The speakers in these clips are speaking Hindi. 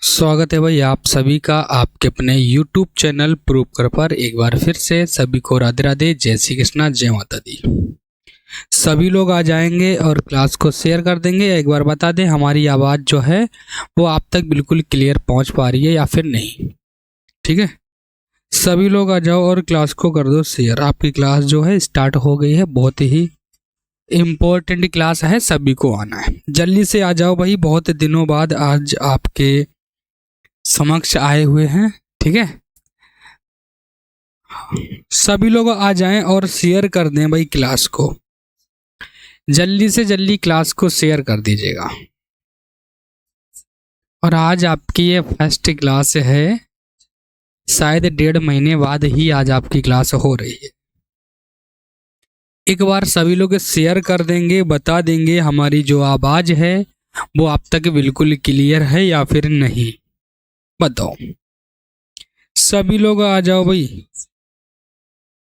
स्वागत है भाई आप सभी का आपके अपने YouTube चैनल प्रूव कर पर एक बार फिर से सभी को राधे राधे, जय श्री कृष्णा, जय माता दी। सभी लोग आ जाएंगे और क्लास को शेयर कर देंगे। एक बार बता दें हमारी आवाज़ जो है वो आप तक बिल्कुल क्लियर पहुंच पा रही है या फिर नहीं। ठीक है, सभी लोग आ जाओ और क्लास को कर दो शेयर। आपकी क्लास जो है स्टार्ट हो गई है, बहुत ही इम्पोर्टेंट क्लास है, सभी को आना है। जल्दी से आ जाओ भाई, बहुत दिनों बाद आज आपके समक्ष आए हुए हैं। ठीक है, सभी लोग आ जाएं और शेयर कर दें भाई क्लास को। जल्दी से जल्दी क्लास को शेयर कर दीजिएगा। और आज आपकी ये फर्स्ट क्लास है, शायद 1.5 महीने बाद ही आज आपकी क्लास हो रही है। एक बार सभी लोग शेयर कर देंगे, बता देंगे हमारी जो आवाज है वो आप तक बिल्कुल क्लियर है या फिर नहीं, बताओ। सभी लोग आ जाओ भाई,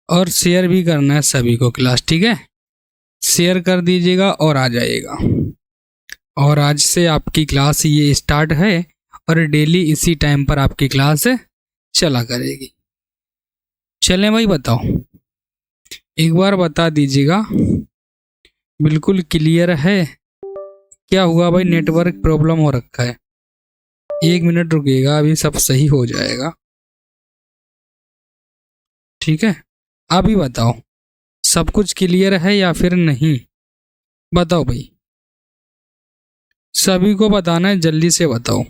और शेयर भी करना है सभी को क्लास। ठीक है, शेयर कर दीजिएगा और आ जाइएगा। और आज से आपकी क्लास ये स्टार्ट है और डेली इसी टाइम पर आपकी क्लास चला करेगी। चलें भाई, बताओ एक बार बता दीजिएगा बिल्कुल क्लियर है। क्या हुआ भाई, नेटवर्क प्रॉब्लम हो रखा है। 1 मिनट रुकिएगा, अभी सब सही हो जाएगा। ठीक है, अभी बताओ सब कुछ क्लियर है या फिर नहीं, बताओ भाई। सभी को बताना है, जल्दी से बताओ।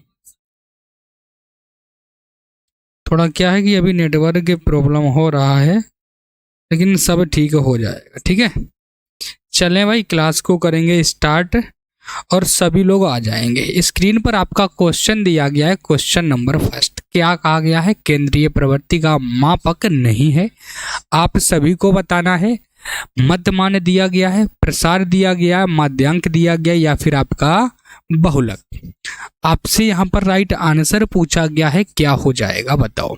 थोड़ा क्या है कि अभी नेटवर्क के प्रॉब्लम हो रहा है, लेकिन सब ठीक हो जाएगा। ठीक है, चलें भाई क्लास को करेंगे स्टार्ट और सभी लोग आ जाएंगे। स्क्रीन पर आपका क्वेश्चन दिया गया है, क्वेश्चन नंबर फर्स्ट। क्या कहा गया है? केंद्रीय प्रवृत्ति का मापक नहीं है, आप सभी को बताना है। मध्यमान दिया गया है, प्रसार दिया गया है, माध्यांक दिया गया या फिर आपका बहुलक। आपसे यहाँ पर राइट आंसर पूछा गया है, क्या हो जाएगा बताओ।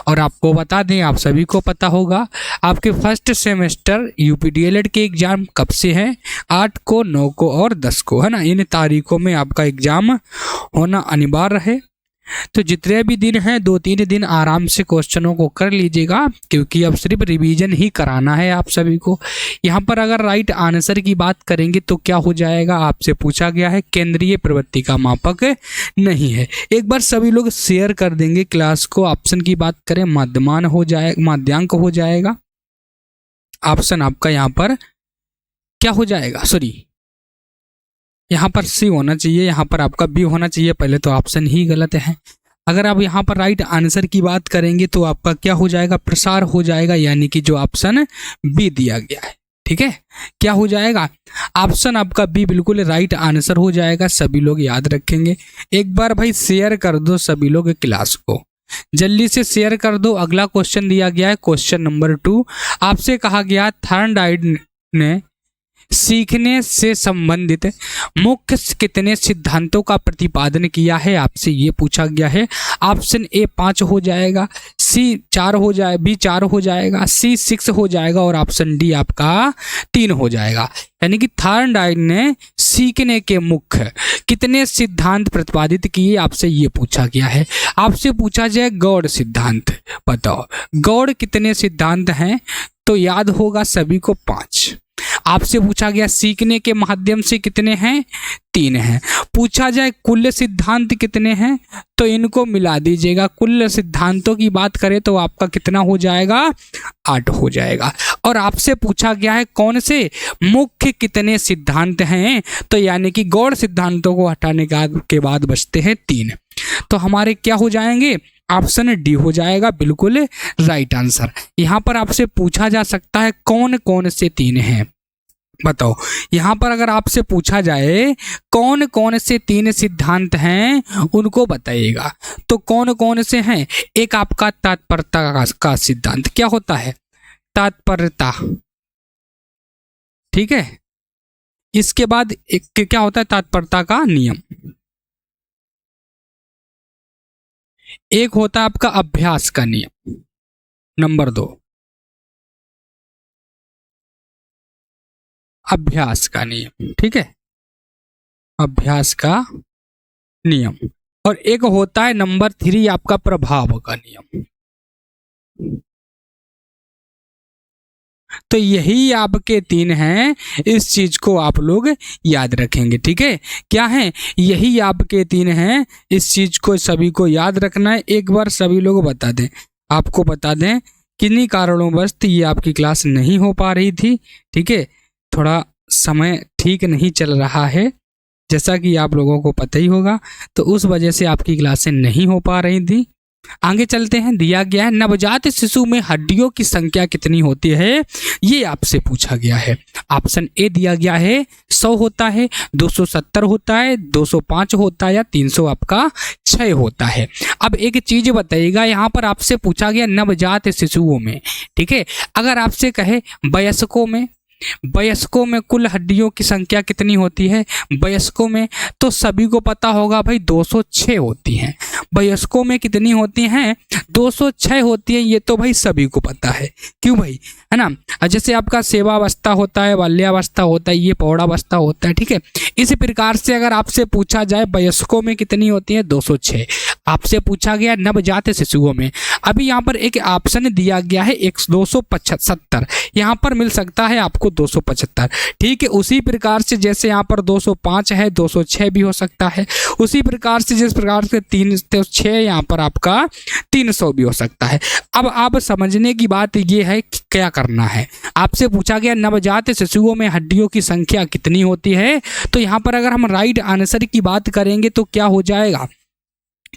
और आपको बता दें, आप सभी को पता होगा आपके फर्स्ट सेमेस्टर यूपीडीएलएड के एग्जाम कब से हैं? 8 को, 9 को और 10 को, है ना। इन तारीखों में आपका एग्जाम होना अनिवार्य है। तो जितने भी दिन हैं 2-3 दिन आराम से क्वेश्चनों को कर लीजिएगा, क्योंकि अब सिर्फ रिवीजन ही कराना है आप सभी को। यहाँ पर अगर राइट आंसर की बात करेंगे तो क्या हो जाएगा? आपसे पूछा गया है केंद्रीय प्रवृत्ति का मापक नहीं है। एक बार सभी लोग शेयर कर देंगे क्लास को। ऑप्शन की बात करें, मध्यमान हो जाए, माध्यांक हो जाएगा। ऑप्शन आपका यहाँ पर क्या हो जाएगा? सॉरी, यहाँ पर सी होना चाहिए, यहाँ पर आपका बी होना चाहिए। पहले तो ऑप्शन ही गलत है। अगर आप यहाँ पर राइट आंसर की बात करेंगे तो आपका क्या हो जाएगा? प्रसार हो जाएगा, यानी कि जो ऑप्शन बी दिया गया है। ठीक है, क्या हो जाएगा? ऑप्शन आपका बी बिल्कुल राइट आंसर हो जाएगा। सभी लोग याद रखेंगे। एक बार भाई शेयर कर दो सभी लोग क्लास को, जल्दी से शेयर कर दो। अगला क्वेश्चन दिया गया है, क्वेश्चन नंबर 2। आपसे कहा गया थॉर्नडाइक ने सीखने से संबंधित मुख्य कितने सिद्धांतों का प्रतिपादन किया है? आपसे ये पूछा गया है। ऑप्शन ए 5 हो जाएगा, सी 4 हो जाए, बी 4 हो जाएगा, सी 6 हो जाएगा और ऑप्शन डी आपका 3 हो जाएगा। यानी कि थॉर्नडाइक ने सीखने के मुख्य कितने सिद्धांत प्रतिपादित किए, आपसे ये पूछा गया है। आपसे पूछा जाए गौड़ सिद्धांत, बताओ गौड़ कितने सिद्धांत हैं? तो याद होगा सभी को 5। आपसे पूछा गया सीखने के माध्यम से कितने हैं? 3 हैं। पूछा जाए कुल सिद्धांत कितने हैं, तो इनको मिला दीजिएगा। कुल सिद्धांतों की बात करें तो आपका कितना हो जाएगा? 8 हो जाएगा। और आपसे पूछा गया है कौन से मुख्य कितने सिद्धांत हैं, तो यानी कि गौड़ सिद्धांतों को हटाने के बाद बचते हैं 3। तो हमारे क्या हो जाएंगे? ऑप्शन डी हो जाएगा बिल्कुल राइट आंसर। यहाँ पर आपसे पूछा जा सकता है कौन कौन से 3 हैं, बताओ। यहाँ पर अगर आपसे पूछा जाए कौन कौन से 3 सिद्धांत हैं, उनको बताइएगा। तो कौन कौन से हैं? एक आपका तात्पर्यता का सिद्धांत। क्या होता है? तात्पर्यता। ठीक है, इसके बाद एक क्या होता है? तात्पर्यता का नियम। एक होता है आपका अभ्यास का नियम, नंबर 2 अभ्यास का नियम। ठीक है, अभ्यास का नियम। और एक होता है नंबर 3 आपका प्रभाव का नियम। तो यही आपके 3 हैं, इस चीज को आप लोग याद रखेंगे। ठीक है, क्या है, यही आपके 3 हैं, इस चीज को सभी को याद रखना है। एक बार सभी लोग बता दें, आपको बता दें किन्हीं कारणों ये आपकी क्लास नहीं हो पा रही थी। ठीक है, थोड़ा समय ठीक नहीं चल रहा है, जैसा कि आप लोगों को पता ही होगा, तो उस वजह से आपकी क्लासें नहीं हो पा रही थी। आगे चलते हैं। दिया गया है नवजात शिशु में हड्डियों की संख्या कितनी होती है, ये आपसे पूछा गया है। ऑप्शन ए दिया गया है 100 होता है, 270 होता है, 205 होता है या 300 आपका 6 होता है। अब एक चीज बताइएगा, यहाँ पर आपसे पूछा गया नवजात शिशुओं में। ठीक है, अगर आपसे कहे वयस्कों में कुल हड्डियों की संख्या कितनी होती है, वयस्कों में तो सभी को पता होगा भाई 206 होती हैं। वयस्कों में कितनी होती हैं, 206 होती हैं, ये तो भाई सभी को पता है। क्यों भाई, है ना। जैसे आपका सेवावस्था होता है, बाल्यावस्था होता है, ये प्रौढ़ावस्था होता है। ठीक है, इस प्रकार से अगर आपसे पूछा जाए वयस्कों में कितनी होती है 206, आपसे पूछा गया नवजात शिशुओं में, अभी यहाँ पर एक ऑप्शन दिया गया है 275, यहाँ पर मिल सकता है आपको 275। ठीक है, उसी प्रकार से जैसे यहाँ पर 205 है, 206 भी हो सकता है, उसी प्रकार से जिस प्रकार से 306 यहाँ पर आपका 300 भी हो सकता है। अब आप समझने की बात ये है कि क्या करना है। आपसे पूछा गया नवजात शिशुओं में हड्डियों की संख्या कितनी होती है, तो यहाँ पर अगर हम राइट आंसर की बात करेंगे तो क्या हो जाएगा,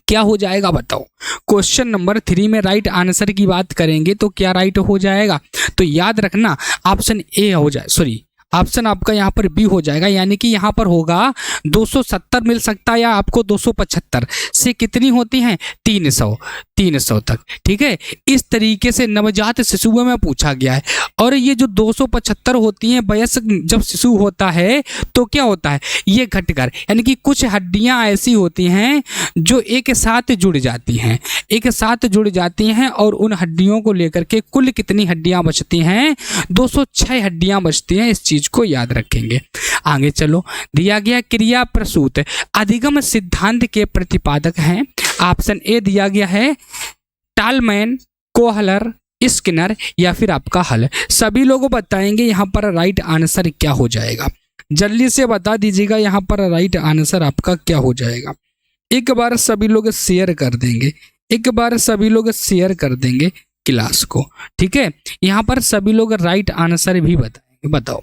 क्या हो जाएगा बताओ। क्वेश्चन नंबर 3 में राइट आंसर की बात करेंगे तो क्या राइट हो जाएगा, तो याद रखना ऑप्शन ए हो जाए, सॉरी ऑप्शन आपका यहाँ पर बी हो जाएगा, यानी कि यहाँ पर होगा 270 मिल सकता है या आपको 275 से कितनी होती हैं 300 तक। ठीक है, इस तरीके से नवजात शिशुओं में पूछा गया है। और ये जो 275 होती हैं वयस्क जब शिशु होता है तो क्या होता है, ये घटकर, यानी कि कुछ हड्डियां ऐसी होती हैं जो एक साथ जुड़ जाती हैं, एक साथ जुड़ जाती हैं, और उन हड्डियों को लेकर के कुल कितनी हड्डियां बचती हैं, 206 हड्डियां बचती हैं। इस चीज को याद रखेंगे। आगे चलो, दिया गया क्रिया प्रसूत अधिगम सिद्धांत के प्रतिपादक हैं। ऑप्शन ए दिया गया है टालमैन, कोहलर, स्किनर या फिर आपका हल। सभी लोगों बताएंगे यहाँ पर राइट आंसर क्या हो जाएगा, जल्दी से बता दीजिएगा यहाँ पर राइट आंसर आपका क्या हो जाएगा। एक बार सभी लोग शेयर कर देंगे, एक बार सभी लोग शेयर कर देंगे क्लास को। ठीक है, यहाँ पर सभी लोग राइट आंसर भी बताएंगे। बताओ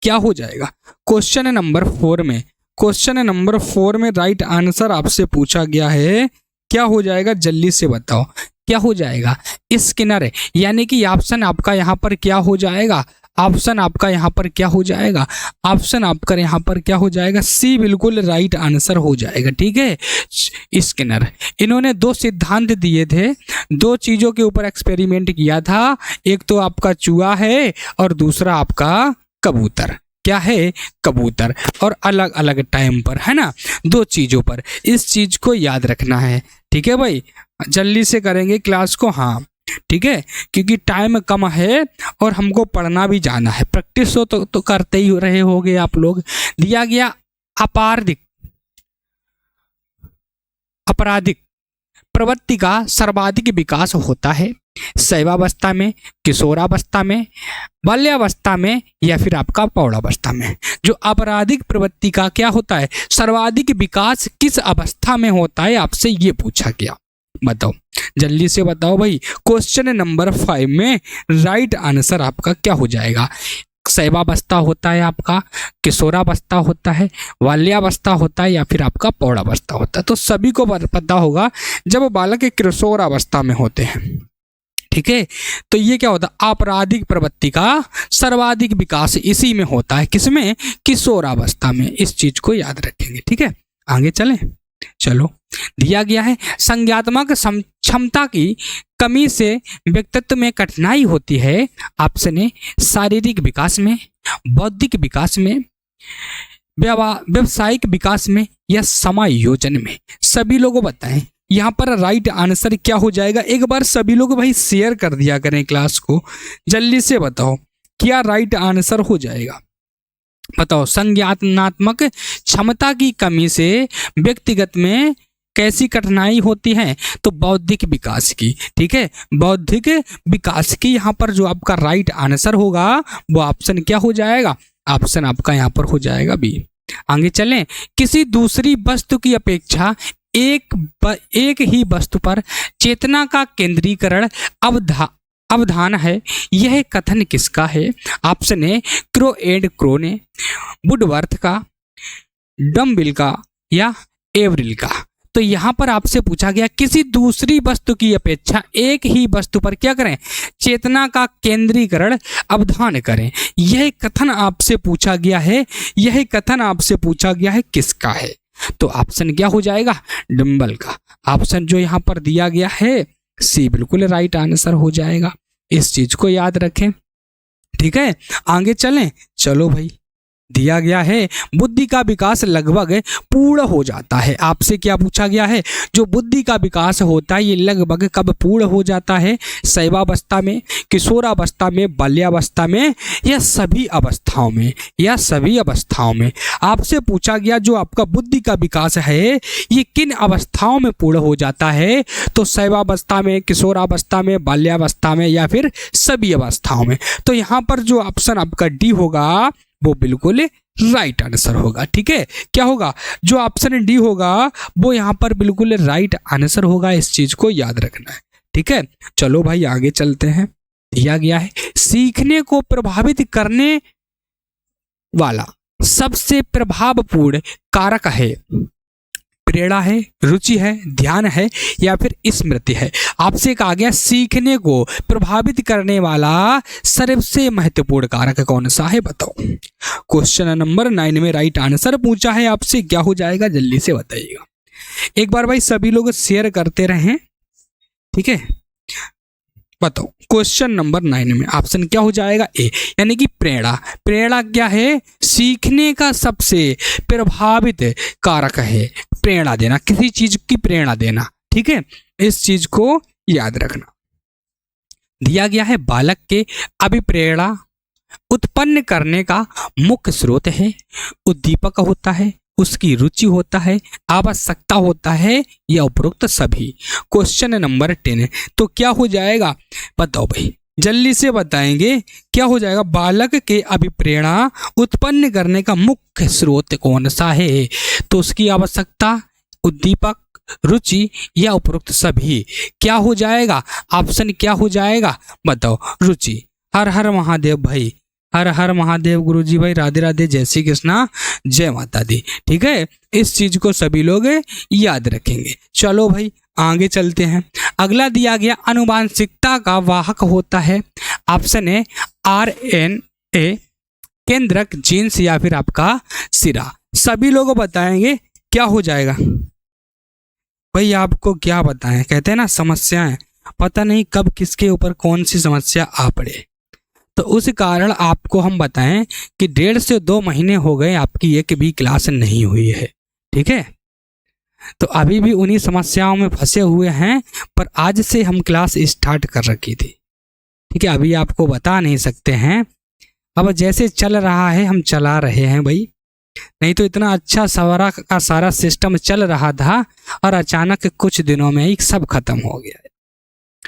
क्या हो जाएगा। क्वेश्चन नंबर 4 में, क्वेश्चन नंबर 4 में राइट आंसर आपसे पूछा गया है, क्या हो जाएगा जल्दी से बताओ क्या हो जाएगा। स्किनर है, यानी कि ऑप्शन आपका यहाँ पर क्या हो जाएगा, ऑप्शन आपका यहाँ पर क्या हो जाएगा, ऑप्शन आपका यहाँ पर क्या हो जाएगा, सी बिल्कुल राइट आंसर हो जाएगा। ठीक है, स्किनर, इन्होंने 2 सिद्धांत दिए थे, 2 चीजों के ऊपर एक्सपेरिमेंट किया था, एक तो आपका चूहा है और दूसरा आपका कबूतर। क्या है, कबूतर, और अलग अलग टाइम पर, है ना, 2 चीजों पर। इस चीज को याद रखना है। ठीक है भाई, जल्दी से करेंगे क्लास को। हाँ ठीक है, क्योंकि टाइम कम है और हमको पढ़ना भी जाना है, प्रैक्टिस तो करते ही रहे होगे आप लोग। दिया गया आपराधिक प्रवृत्ति का सर्वाधिक विकास होता है शैवावस्था में, किशोरावस्था में, बाल्यावस्था में या फिर आपका प्रौढ़ावस्था में। जो आपराधिक प्रवृत्ति का क्या होता है, सर्वाधिक विकास किस अवस्था में होता है, आपसे ये पूछा गया। बताओ जल्दी से बताओ भाई। क्वेश्चन नंबर 5 में राइट आंसर आपका क्या हो जाएगा। शैवावस्था होता है आपका, किशोरावस्था होता है, बाल्यावस्था होता है या फिर आपका प्रौढ़ावस्था होता है। तो सभी को पता होगा जब बालक किशोरावस्था में होते हैं। ठीक है, तो ये क्या होता है, आपराधिक प्रवृत्ति का सर्वाधिक विकास इसी में होता है, किसमें, किशोरावस्था में। इस चीज को याद रखेंगे। ठीक है, आगे चलें। चलो, दिया गया है संज्ञात्मक क्षमता की कमी से व्यक्तित्व में कठिनाई होती है। ऑप्शन ए शारीरिक विकास में, बौद्धिक विकास में, व्यवसायिक विकास में या समायोजन में। सभी लोगों बताएं यहाँ पर राइट आंसर क्या हो जाएगा। एक बार सभी लोग भाई शेयर कर दिया करें क्लास को, जल्दी से बताओ क्या राइट आंसर हो जाएगा। बताओ, संज्ञानात्मक क्षमता की कमी से व्यक्तिगत में कैसी कठिनाई होती है? तो बौद्धिक विकास की। ठीक है, बौद्धिक विकास की। यहाँ पर जो आपका राइट आंसर होगा वो ऑप्शन क्या हो जाएगा? ऑप्शन आपका यहाँ पर हो जाएगा बी। आगे चलें। किसी दूसरी वस्तु की अपेक्षा एक ही वस्तु पर चेतना का केंद्रीकरण अवधान है, यह कथन किसका है? Option A crow and crow ने, वुडवर्थ का, डम्बिल का या एवरिल का। तो यहाँ पर आपसे पूछा गया किसी दूसरी वस्तु की अपेक्षा एक ही वस्तु पर क्या करें? चेतना का केंद्रीकरण अवधान करें। यह कथन आपसे पूछा गया है, यह कथन आपसे पूछा गया है किसका है? तो ऑप्शन क्या हो जाएगा? डम्बल का। ऑप्शन जो यहाँ पर दिया गया है सी बिल्कुल राइट आंसर हो जाएगा। इस चीज को याद रखें। ठीक है, आगे चलें। चलो भाई, दिया गया है बुद्धि का विकास लगभग पूर्ण हो जाता है। आपसे क्या पूछा गया है? जो बुद्धि का विकास होता है ये लगभग कब पूर्ण हो जाता है? शैवावस्था में, किशोरावस्था में, बाल्यावस्था में या सभी अवस्थाओं में? या सभी अवस्थाओं में। आपसे पूछा गया जो आपका बुद्धि का विकास है ये किन अवस्थाओं में पूर्ण हो जाता है? तो शैवावस्था में, किशोरावस्था में, बाल्यावस्था में या फिर सभी अवस्थाओं में। तो यहाँ पर जो ऑप्शन आपका डी होगा वो बिल्कुल राइट आंसर होगा। ठीक है, क्या होगा? जो ऑप्शन डी होगा वो यहाँ पर बिल्कुल राइट आंसर होगा। इस चीज को याद रखना है। ठीक है, चलो भाई आगे चलते हैं। दिया गया है सीखने को प्रभावित करने वाला सबसे प्रभावपूर्ण कारक है, प्रेरणा है, रुचि है, ध्यान है या फिर स्मृति है? आपसे कहा गया सीखने को प्रभावित करने वाला सबसे महत्वपूर्ण कारक कौन सा है? बताओ। क्वेश्चन नंबर 9 में राइट आंसर पूछा है आपसे, क्या हो जाएगा जल्दी से बताइएगा। एक बार भाई सभी लोग शेयर करते रहें। ठीक है, बताओ क्वेश्चन नंबर 9 में ऑप्शन क्या हो जाएगा? ए, यानी कि प्रेरणा। प्रेरणा क्या है? सीखने का सबसे प्रभावित कारक है प्रेरणा देना, किसी चीज की प्रेरणा देना। ठीक है, इस चीज को याद रखना। दिया गया है बालक के अभिप्रेरणा उत्पन्न करने का मुख्य स्रोत है, उद्दीपक होता है, उसकी रुचि होता है, आवश्यकता होता है या उपरोक्त सभी। क्वेश्चन नंबर 10 तो क्या हो जाएगा? बताओ भाई, जल्दी से बताएंगे क्या हो जाएगा। बालक के अभिप्रेरणा उत्पन्न करने का मुख्य स्रोत कौन सा है? तो उसकी आवश्यकता, उद्दीपक, रुचि या उपरोक्त सभी। क्या हो जाएगा? ऑप्शन क्या हो जाएगा? बताओ। रुचि। हर हर महादेव भाई, हर हर महादेव गुरुजी भाई, राधे राधे, जय श्री कृष्णा, जय माता दी। ठीक है, इस चीज को सभी लोग याद रखेंगे। चलो भाई आगे चलते हैं। अगला दिया गया अनुवांशिकता का वाहक होता है। ऑप्शन है RNA, केंद्रक, जीन्स या फिर आपका सिरा। सभी लोग बताएंगे क्या हो जाएगा। भाई आपको क्या बताएं, कहते हैं ना समस्याएं, पता नहीं कब किसके ऊपर कौन सी समस्या आ पड़े। तो उस कारण आपको हम बताएं कि 1.5 से 2 महीने हो गए आपकी एक भी क्लास नहीं हुई है। ठीक है, तो अभी भी उन्हीं समस्याओं में फंसे हुए हैं, पर आज से हम क्लास स्टार्ट कर रखी थी। ठीक है, अभी आपको बता नहीं सकते हैं, अब जैसे चल रहा है हम चला रहे हैं भाई। नहीं तो इतना अच्छा सवारा का सारा सिस्टम चल रहा था और अचानक कुछ दिनों में ही सब खत्म हो गया।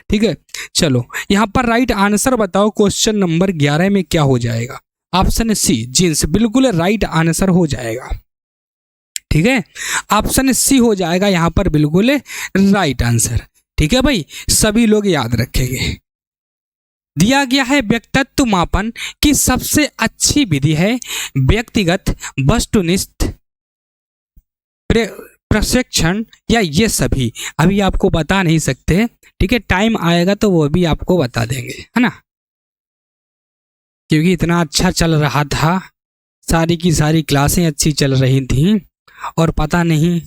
ठीक है, चलो यहाँ पर राइट आंसर बताओ। क्वेश्चन नंबर 11 में क्या हो जाएगा? ऑप्शन सी, जीन्स, बिल्कुल राइट आंसर हो जाएगा। ठीक है, ऑप्शन सी हो जाएगा यहाँ पर बिल्कुल राइट आंसर। ठीक है भाई, सभी लोग याद रखेंगे। दिया गया है व्यक्तित्व मापन की सबसे अच्छी विधि है व्यक्तिगत, वस्तुनिष्ठ, प्रशिक्षण या ये सभी। अभी आपको बता नहीं सकते। ठीक है, टाइम आएगा तो वो भी आपको बता देंगे, है ना, क्योंकि इतना अच्छा चल रहा था, सारी की सारी क्लासें अच्छी चल रही थी और पता नहीं,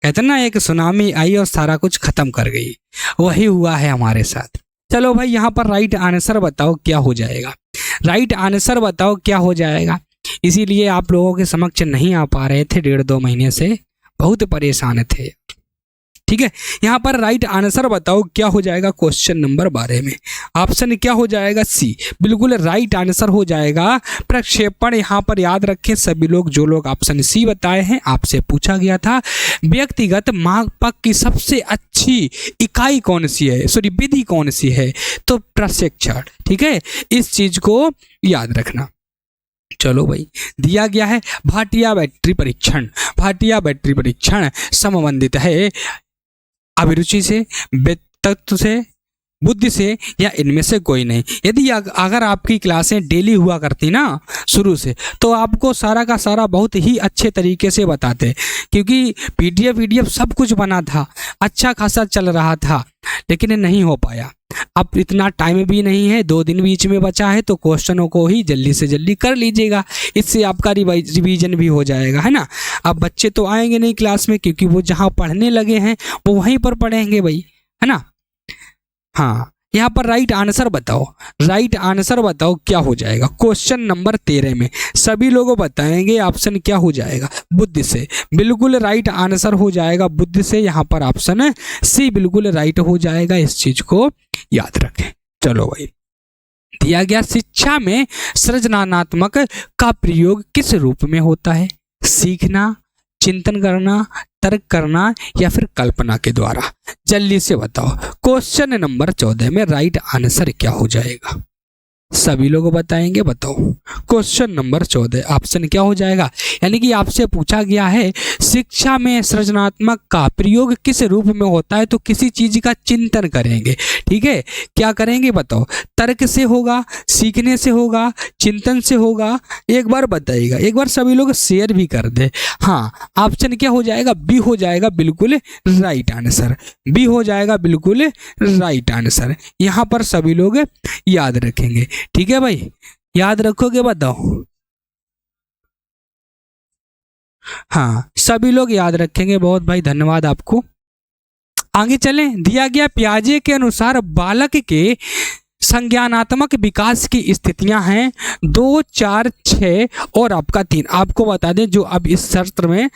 कहते ना एक सुनामी आई और सारा कुछ खत्म कर गई। वही हुआ है हमारे साथ। चलो भाई यहाँ पर राइट आंसर बताओ क्या हो जाएगा। राइट आंसर बताओ क्या हो जाएगा। इसीलिए आप लोगों के समक्ष नहीं आ पा रहे थे 1.5-2 महीने से, बहुत परेशान थे। ठीक है। यहाँ पर राइट आंसर बताओ क्या हो जाएगा क्वेश्चन नंबर 12 में। ऑप्शन क्या हो जाएगा? सी, बिल्कुल राइट आंसर हो जाएगा। प्रक्षेपण यहाँ पर याद रखें सभी लोग, जो लोग ऑप्शन सी बताए हैं, आपसे पूछा गया था व्यक्तिगत मापक की सबसे अच्छी इकाई कौन सी है, सॉरी विधि कौन सी है, तो प्रशिक्षण। ठीक है, इस चीज को याद रखना। चलो भाई, दिया गया है भाटिया बैटरी परीक्षण। भाटिया बैटरी परीक्षण संबंधित है अभिरुचि से, व्यक्तित्व से, बुद्धि से, या इनमें से कोई नहीं। यदि अगर आपकी क्लासें डेली हुआ करती ना शुरू से, तो आपको सारा का सारा बहुत ही अच्छे तरीके से बताते, क्योंकि पीडीएफ सब कुछ बना था, अच्छा खासा चल रहा था, लेकिन नहीं हो पाया। अब इतना टाइम भी नहीं है, 2 दिन बीच में बचा है, तो क्वेश्चनों को ही जल्दी से जल्दी कर लीजिएगा, इससे आपका रिवीजन भी हो जाएगा, है ना। अब बच्चे तो आएंगे नहीं क्लास में, क्योंकि वो जहाँ पढ़ने लगे हैं वो वहीं पर पढ़ेंगे भाई, है ना। हाँ, यहाँ पर राइट आंसर बताओ, राइट आंसर बताओ क्या हो जाएगा क्वेश्चन नंबर 13 में। सभी लोग बताएंगे ऑप्शन क्या हो जाएगा? बुद्धि से, बिल्कुल राइट आंसर हो जाएगा बुद्धि से। यहाँ पर ऑप्शन सी बिल्कुल राइट हो जाएगा, इस चीज को याद रखें। चलो भाई, दिया गया शिक्षा में सृजनात्मक का प्रयोग किस रूप में होता है? सीखना, चिंतन करना, तर्क करना, या फिर कल्पना के द्वारा। जल्दी से बताओ क्वेश्चन नंबर 14 में राइट आंसर क्या हो जाएगा? सभी लोग बताएंगे, बताओ क्वेश्चन नंबर 14 ऑप्शन क्या हो जाएगा? यानी कि आपसे पूछा गया है शिक्षा में सृजनात्मक का प्रयोग किस रूप में होता है, तो किसी चीज का चिंतन करेंगे। ठीक है, क्या करेंगे बताओ? तर्क से होगा, सीखने से होगा, चिंतन से होगा? एक बार बताइएगा, एक बार सभी लोग शेयर भी कर दे। हाँ, ऑप्शन क्या हो जाएगा? बी हो जाएगा बिल्कुल राइट आंसर, बी हो जाएगा बिल्कुल राइट आंसर। यहाँ पर सभी लोग याद रखेंगे। ठीक है भाई, याद रखोगे? बताओ। हाँ, सभी लोग याद रखेंगे, बहुत भाई धन्यवाद आपको। आगे चलें। दिया गया पियाजे के अनुसार बालक के संज्ञानात्मक विकास की स्थितियां हैं 2, 4, 6 और आपका 3। आपको बता दें, जो अब इस सत्र में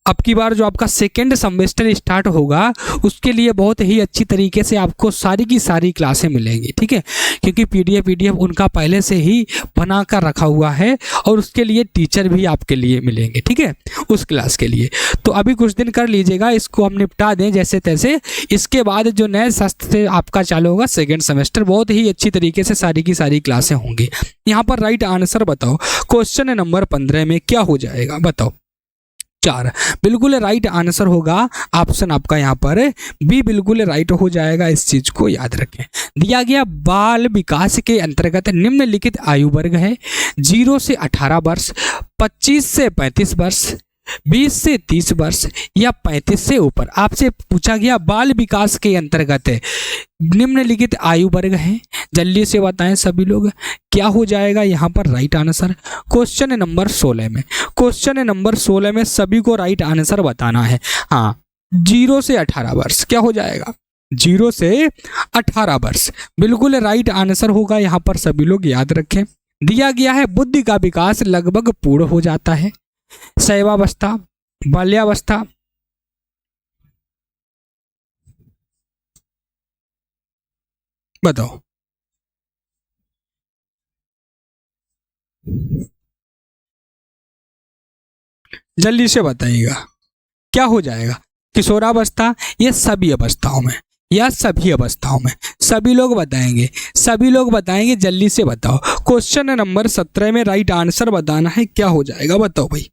अब की बार जो आपका सेकेंड सेमेस्टर स्टार्ट होगा, उसके लिए बहुत ही अच्छी तरीके से आपको सारी की सारी क्लासें मिलेंगी। ठीक है, क्योंकि पीडीएफ उनका पहले से ही बना कर रखा हुआ है, और उसके लिए टीचर भी आपके लिए मिलेंगे। ठीक है, उस क्लास के लिए तो अभी कुछ दिन कर लीजिएगा, इसको हम निपटा दें जैसे तैसे। इसके बाद जो नए सत्र से आपका चालू होगा सेकेंड सेमेस्टर, बहुत ही अच्छी तरीके से सारी की सारी क्लासें होंगी। यहाँ पर राइट आंसर बताओ क्वेश्चन नंबर 15 में क्या हो जाएगा? बताओ। 4 बिल्कुल राइट आंसर होगा, ऑप्शन आपका यहाँ पर बी बिल्कुल राइट हो जाएगा, इस चीज को याद रखें। दिया गया बाल विकास के अंतर्गत निम्नलिखित आयु वर्ग है 0 से 18 वर्ष, 25 से 35 वर्ष, 20 से 30 वर्ष, या 35 से ऊपर। आपसे पूछा गया बाल विकास के अंतर्गत निम्नलिखित आयु वर्ग है, जल्दी से बताएं सभी लोग क्या हो जाएगा यहाँ पर राइट आंसर क्वेश्चन नंबर 16 में। क्वेश्चन नंबर 16 में सभी को राइट आंसर बताना है। हाँ, 0 से 18 वर्ष क्या हो जाएगा? 0 से 18 वर्ष बिल्कुल राइट आंसर होगा, यहाँ पर सभी लोग याद रखें। दिया गया है बुद्धि का विकास लगभग पूर्ण हो जाता है शैशवावस्था, बाल्यावस्था, बताओ। जल्दी से बताइएगा क्या हो जाएगा? किशोरावस्था, ये सभी अवस्थाओं में, या सभी अवस्थाओं में? सभी लोग बताएंगे, सभी लोग बताएंगे, जल्दी से बताओ। क्वेश्चन नंबर 17 में राइट आंसर बताना है, क्या हो जाएगा? बताओ भाई।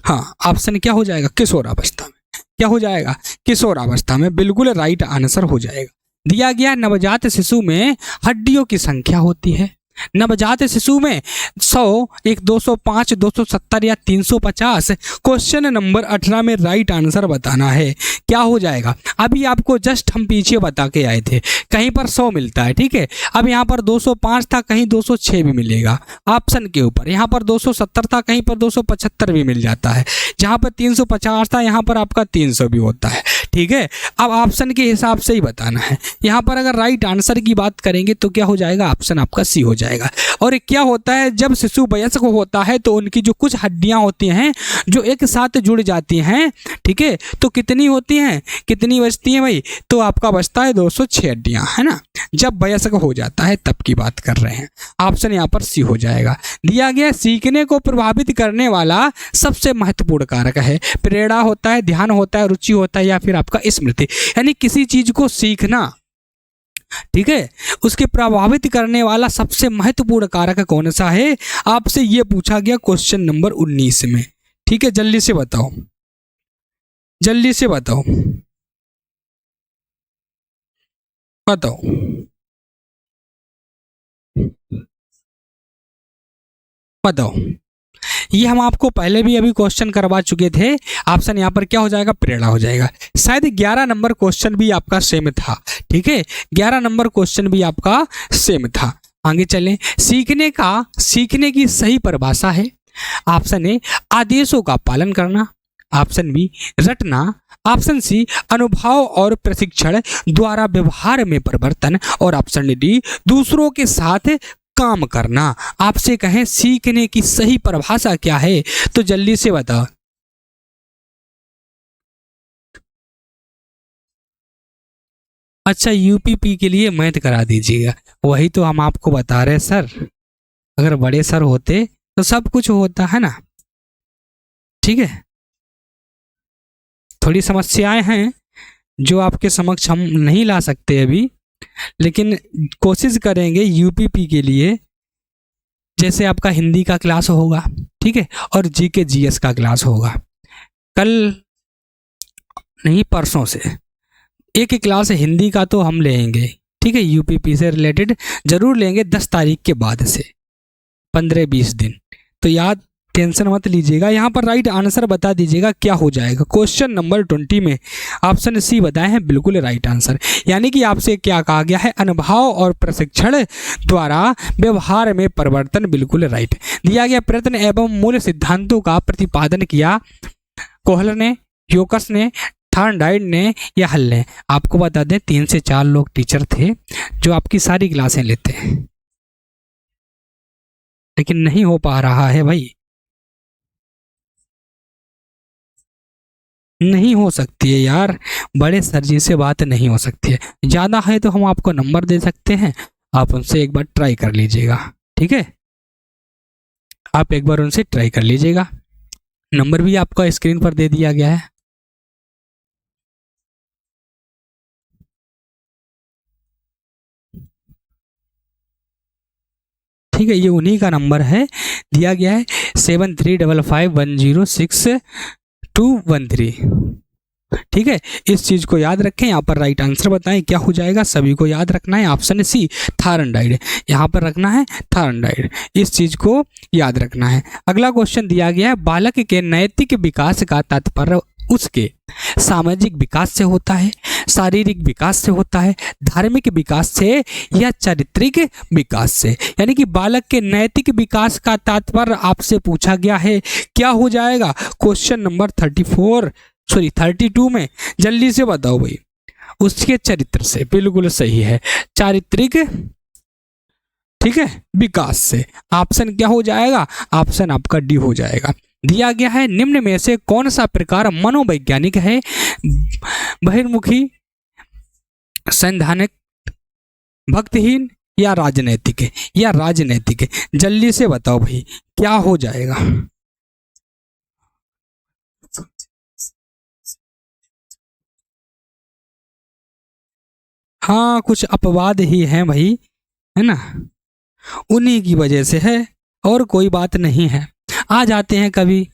हाँ, ऑप्शन क्या हो जाएगा? किशोरावस्था में। क्या हो जाएगा? किशोरावस्था में बिल्कुल राइट आंसर हो जाएगा। दिया गया नवजात शिशु में हड्डियों की संख्या होती है। नवजात शिशु में 100, 205, 270 या 350। क्वेश्चन नंबर 18 में राइट आंसर बताना है, क्या हो जाएगा? अभी आपको जस्ट हम पीछे बता के आए थे, कहीं पर 100 मिलता है। ठीक है, अब यहाँ पर 205 था, कहीं 206 भी मिलेगा ऑप्शन के ऊपर। यहाँ पर 270 था, कहीं पर 275 भी मिल जाता है। जहाँ पर 350 था, यहाँ पर आपका 300 भी होता है। ठीक है, अब ऑप्शन के हिसाब से ही बताना है। यहाँ पर अगर राइट आंसर की बात करेंगे तो क्या हो जाएगा, ऑप्शन आपका सी हो जाएगा। और क्या होता है, जब शिशु वयस्क होता है तो उनकी जो कुछ हड्डियां होती हैं जो एक साथ जुड़ जाती हैं, ठीक है, तो कितनी होती हैं, कितनी बचती हैं भाई, तो आपका बचता है 206 हड्डियां, है ना। जब वयस्क हो जाता है तब की बात कर रहे हैं। ऑप्शन यहाँ पर सी हो जाएगा। दिया गया सीखने को प्रभावित करने वाला सबसे महत्वपूर्ण कारक है। प्रेरणा होता है, ध्यान होता है, रुचि होता है, या फिर आपका स्मृति। यानी किसी चीज को सीखना, ठीक है, उसके प्रभावित करने वाला सबसे महत्वपूर्ण कारक कौन सा है, आपसे यह पूछा गया क्वेश्चन नंबर 19 में। ठीक है, जल्दी से बताओ, जल्दी से बताओ, बताओ, बताओ। ये हम आपको पहले भी अभी क्वेश्चन करवा चुके थे। ऑप्शन यहाँ पर क्या हो जाएगा, प्रेरणा हो जाएगा। शायद 11 नंबर क्वेश्चन भी आपका सेम था, ठीक है, 11 नंबर क्वेश्चन भी आपका सेम था। आगे चलें। सीखने की सही परिभाषा है। ऑप्शन ए आदेशों का पालन करना, ऑप्शन बी रटना, ऑप्शन सी अनुभव और प्रशिक्षण द्वारा व्यवहार में परिवर्तन, और ऑप्शन डी दूसरों के साथ काम करना। आपसे कहें सीखने की सही परिभाषा क्या है, तो जल्दी से बताओ। अच्छा, यूपीपी के लिए मैथ करा दीजिएगा, वही तो हम आपको बता रहे हैं सर। अगर बड़े सर होते तो सब कुछ होता है ना, ठीक है। थोड़ी समस्याएं हैं जो आपके समक्ष हम नहीं ला सकते अभी, लेकिन कोशिश करेंगे यूपीपी के लिए। जैसे आपका हिंदी का क्लास होगा, ठीक है, और जीके जीएस का क्लास होगा कल नहीं परसों से। एक क्लास हिंदी का तो हम लेंगे, ठीक है, यूपीपी से रिलेटेड जरूर लेंगे 10 तारीख के बाद से 15-20 दिन। तो याद, टेंशन मत लीजिएगा। यहाँ पर राइट आंसर बता दीजिएगा क्या हो जाएगा। क्वेश्चन नंबर 20 में ऑप्शन सी बताए हैं बिल्कुल राइट आंसर। यानी कि आपसे क्या कहा गया है, अनुभव और प्रशिक्षण द्वारा व्यवहार में परिवर्तन, बिल्कुल राइट। दिया गया प्रयत्न एवं मूल सिद्धांतों का प्रतिपादन किया कोहलर ने, योकस ने, थॉर्नडाइक ने या हल ने। आपको बता दें 3 से 4 लोग टीचर थे जो आपकी सारी क्लासें लेते हैं, लेकिन नहीं हो पा रहा है भाई, नहीं हो सकती है यार, बड़े सर जी से बात नहीं हो सकती है। ज़्यादा है तो हम आपको नंबर दे सकते हैं, आप उनसे एक बार ट्राई कर लीजिएगा, ठीक है, आप एक बार उनसे ट्राई कर लीजिएगा। नंबर भी आपका स्क्रीन पर दे दिया गया है। ठीक है, ये उन्हीं का नंबर है, दिया गया है 7355106213। ठीक है, इस चीज को याद रखें। यहाँ पर राइट आंसर बताएं क्या हो जाएगा, सभी को याद रखना है। ऑप्शन सी थॉर्नडाइक, यहाँ पर रखना है थॉर्नडाइक, इस चीज को याद रखना है। अगला क्वेश्चन दिया गया है, बालक के नैतिक विकास का तात्पर्य उसके सामाजिक विकास से होता है, शारीरिक विकास से होता है, धार्मिक विकास से, या चारित्रिक विकास से। यानी कि बालक के नैतिक विकास का तात्पर्य आपसे पूछा गया है, क्या हो जाएगा क्वेश्चन नंबर 32 में। जल्दी से बताओ भाई, उसके चरित्र से, बिल्कुल सही है, चारित्रिक, ठीक है, विकास से। ऑप्शन क्या हो जाएगा, ऑप्शन आपका डी हो जाएगा। दिया गया है, निम्न में से कौन सा प्रकार मनोवैज्ञानिक है, बहिर्मुखी, सैद्धांतिक, भक्तिहीन, या राजनैतिक है, या राजनैतिक है। जल्दी से बताओ भाई क्या हो जाएगा। हाँ, कुछ अपवाद ही हैं भाई, है ना, उन्हीं की वजह से है, और कोई बात नहीं है। आ जाते हैं कभी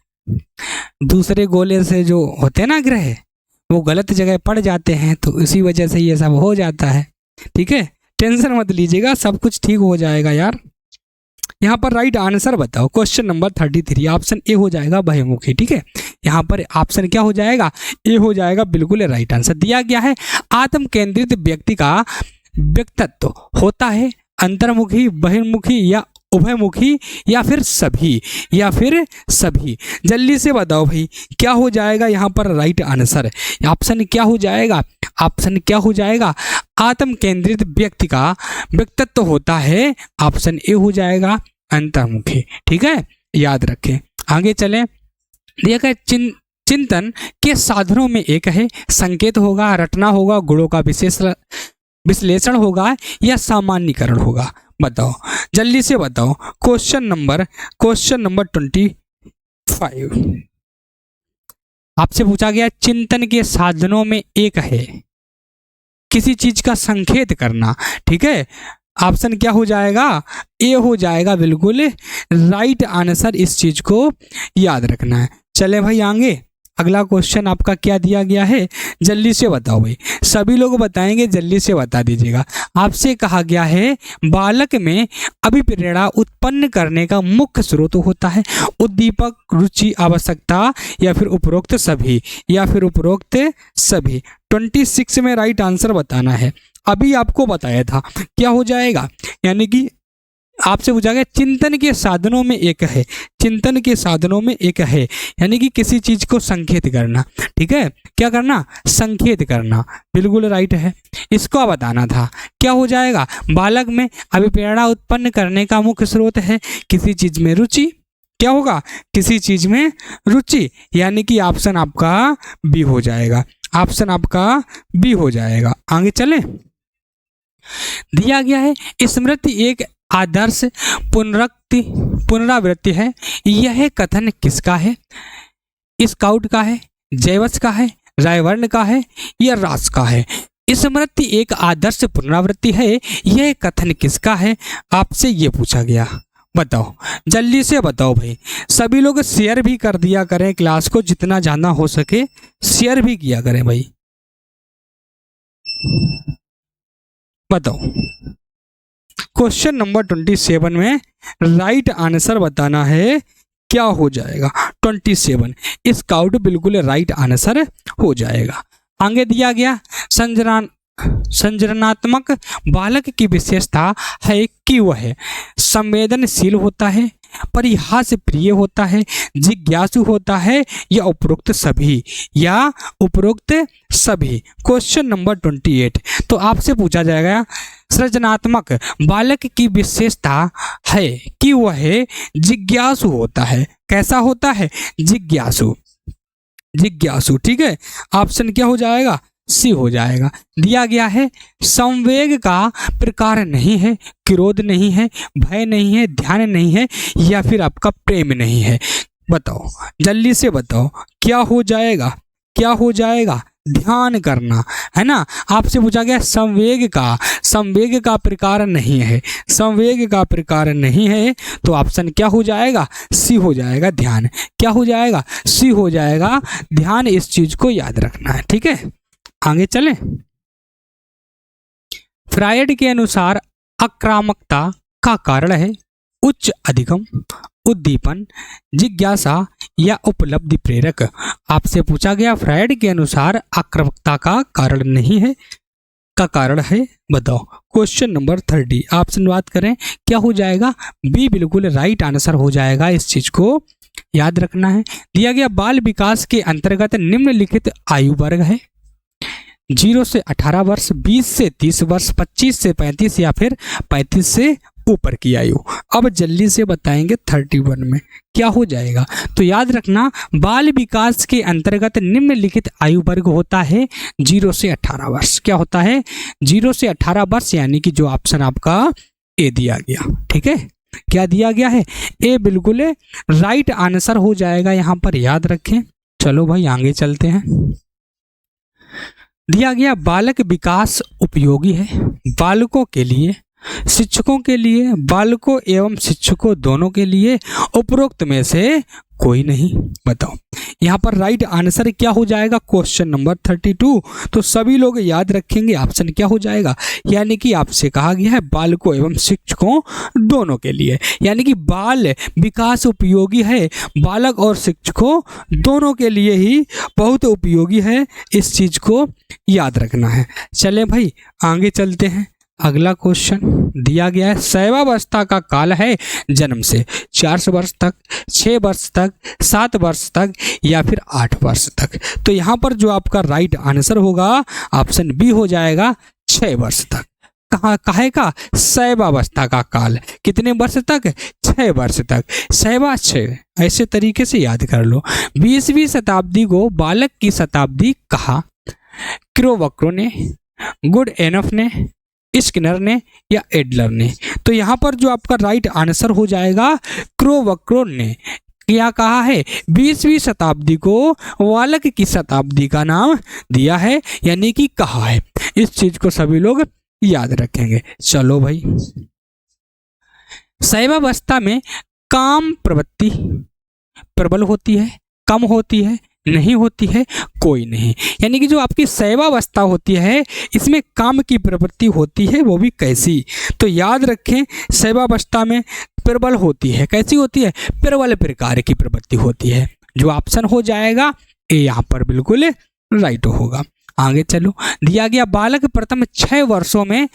दूसरे गोले से, जो होते हैं ना ग्रह, वो गलत जगह पड़ जाते हैं, तो इसी वजह से ये सब हो जाता है। ठीक है, टेंशन मत लीजिएगा, सब कुछ ठीक हो जाएगा यार। यहाँ पर राइट आंसर बताओ, क्वेश्चन नंबर 33, ऑप्शन ए हो जाएगा बहिर्मुखी। ठीक है, यहाँ पर ऑप्शन क्या हो जाएगा, ए हो जाएगा, बिल्कुल राइट आंसर। दिया गया है, आत्म केंद्रित व्यक्ति का व्यक्तित्व होता है अंतर्मुखी, बहिर्मुखी, या उभयमुखी या फिर सभी, या फिर सभी। जल्दी से बताओ भाई क्या हो जाएगा यहाँ पर राइट आंसर। ऑप्शन क्या हो जाएगा, ऑप्शन क्या हो जाएगा, आत्म केंद्रित व्यक्ति का व्यक्तित्व होता है, ऑप्शन ए हो जाएगा अंतर्मुखी। ठीक है, याद रखें। आगे चलें। देखा चिंतन के साधनों में एक है संकेत होगा, रटना होगा, गुणों का विश्लेषण होगा या सामान्यीकरण होगा। बताओ जल्दी से बताओ। क्वेश्चन नंबर 25 आपसे पूछा गया चिंतन के साधनों में एक है किसी चीज का संकेत करना। ठीक है, ऑप्शन क्या हो जाएगा, ए हो जाएगा बिल्कुल राइट आंसर। इस चीज को याद रखना है। चले भाई आगे, अगला क्वेश्चन आपका क्या दिया गया है, जल्दी से बताओ भाई। सभी लोग बताएंगे, जल्दी से बता दीजिएगा। आपसे कहा गया है बालक में अभिप्रेरणा उत्पन्न करने का मुख्य स्रोत होता है उद्दीपक, रुचि, आवश्यकता या फिर उपरोक्त सभी, या फिर उपरोक्त सभी। 26 में राइट आंसर बताना है। अभी आपको बताया था क्या हो जाएगा, यानी कि आपसे पूछा गया चिंतन के साधनों में एक है, चिंतन के साधनों में एक है यानी कि किसी चीज को संकेत करना। ठीक है, क्या करना, संकेत करना, बिल्कुल राइट है। इसको बताना था क्या हो जाएगा, बालक में अभिप्रेरणा उत्पन्न करने का मुख्य स्रोत है किसी चीज में रुचि। क्या होगा, किसी चीज में रुचि, यानी कि ऑप्शन आपका बी हो जाएगा, ऑप्शन आपका बी हो जाएगा। आगे चले। दिया गया है स्मृति एक आदर्श पुनरावृत्ति है, यह कथन किसका है, स्काउट का है, जैवस का है, रायवर्न का है या रास का है। स्मृति एक आदर्श पुनरावृत्ति है, यह कथन किसका है, आपसे ये पूछा गया। बताओ जल्दी से बताओ भाई। सभी लोग शेयर भी कर दिया करें क्लास को, जितना ज़्यादा हो सके शेयर भी किया करें भाई। बताओ क्वेश्चन नंबर 27 में राइट आंसर बताना है क्या हो जाएगा। 27 स्काउट बिल्कुल राइट आंसर हो जाएगा। आगे दिया गया संजनात्मक बालक की विशेषता है कि वह संवेदनशील होता है, परिहास प्रिय होता है, जिज्ञासु होता है या उपरोक्त सभी, या उपरोक्त सभी। क्वेश्चन नंबर 28 तो आपसे पूछा जाएगा सृजनात्मक बालक की विशेषता है कि वह जिज्ञासु होता है। कैसा होता है, जिज्ञासु, जिज्ञासु। ठीक है, ऑप्शन क्या हो जाएगा, सी हो जाएगा। दिया गया है संवेग का प्रकार नहीं है, क्रोध नहीं है, भय नहीं है, ध्यान नहीं है या फिर आपका प्रेम नहीं है। बताओ जल्दी से बताओ क्या हो जाएगा, क्या हो जाएगा, ध्यान करना है ना। आपसे पूछा गया संवेग का प्रकार नहीं है, संवेग का प्रकार नहीं है तो ऑप्शन क्या हो जाएगा, सी हो जाएगा, ध्यान। क्या हो जाएगा, सी हो जाएगा, ध्यान। इस चीज को याद रखना है। ठीक है, आगे चलें। फ्रायड के अनुसार आक्रामकता का कारण है उच्च अधिगम, उद्दीपन, जिज्ञासा या उपलब्धि प्रेरक। आपसे पूछा गया फ्रायड के अनुसार आक्रामकता का कारण नहीं है, का कारण है। बताओ क्वेश्चन नंबर 30 ऑप्शन बात करें क्या हो जाएगा, बी बिल्कुल राइट आंसर हो जाएगा। इस चीज को याद रखना है। दिया गया बाल विकास के अंतर्गत निम्नलिखित आयु वर्ग है 0 से 18 वर्ष, 20 से 30 वर्ष, 25 से 35 या फिर 35 से ऊपर की आयु। अब जल्दी से बताएंगे 31 में क्या हो जाएगा। तो याद रखना बाल विकास के अंतर्गत निम्नलिखित आयु वर्ग होता है 0 से 18 वर्ष। क्या होता है, 0 से 18 वर्ष, यानी कि जो ऑप्शन आपका ए दिया गया। ठीक है, क्या दिया गया है, ए बिल्कुल राइट आंसर हो जाएगा यहाँ पर, याद रखें। चलो भाई आगे चलते हैं। दिया गया बालक विकास उपयोगी है बालकों के लिए, शिक्षकों के लिए, बालकों एवं शिक्षकों दोनों के लिए, उपरोक्त में से कोई नहीं। बताओ यहाँ पर राइट आंसर क्या हो जाएगा, क्वेश्चन नंबर 32। तो सभी लोग याद रखेंगे ऑप्शन क्या हो जाएगा, यानी कि आपसे कहा गया है बालकों एवं शिक्षकों दोनों के लिए, यानी कि बाल विकास उपयोगी है बालक और शिक्षकों दोनों के लिए ही बहुत उपयोगी है। इस चीज को याद रखना है। चलें भाई आगे चलते हैं। अगला क्वेश्चन दिया गया है, शैशवावस्था का काल है जन्म से 4 वर्ष तक, 6 वर्ष तक, 7 वर्ष तक या फिर 8 वर्ष तक। तो यहाँ पर जो आपका राइट आंसर होगा ऑप्शन बी हो जाएगा 6 वर्ष तक। काहे का? शैशवावस्था का काल कितने वर्ष तक? 6 वर्ष तक। शैवा 6, ऐसे तरीके से याद कर लो। 20वीं शताब्दी को बालक की शताब्दी कहा? क्रोवक्रो ने, गुड एनफ ने, स्किनर ने या एडलर ने? तो यहाँ पर जो आपका राइट आंसर हो जाएगा क्रोवक्रो ने क्या कहा है? 20वीं शताब्दी को बालक की शताब्दी का नाम दिया है, यानी कि कहा है। इस चीज को सभी लोग याद रखेंगे। चलो भाई, शैशवावस्था में काम प्रवृत्ति प्रबल होती है, कम होती है, नहीं होती है, कोई नहीं। यानी कि जो आपकी शैशवावस्था होती है इसमें काम की प्रवृत्ति होती है, वो भी कैसी? तो याद रखें, शैशवावस्था में प्रबल होती है। कैसी होती है? प्रबल प्रकार की प्रवृत्ति होती है। जो ऑप्शन हो जाएगा ए यहाँ पर बिल्कुल राइट होगा। आगे चलो, दिया गया बालक प्रथम 6 वर्षों में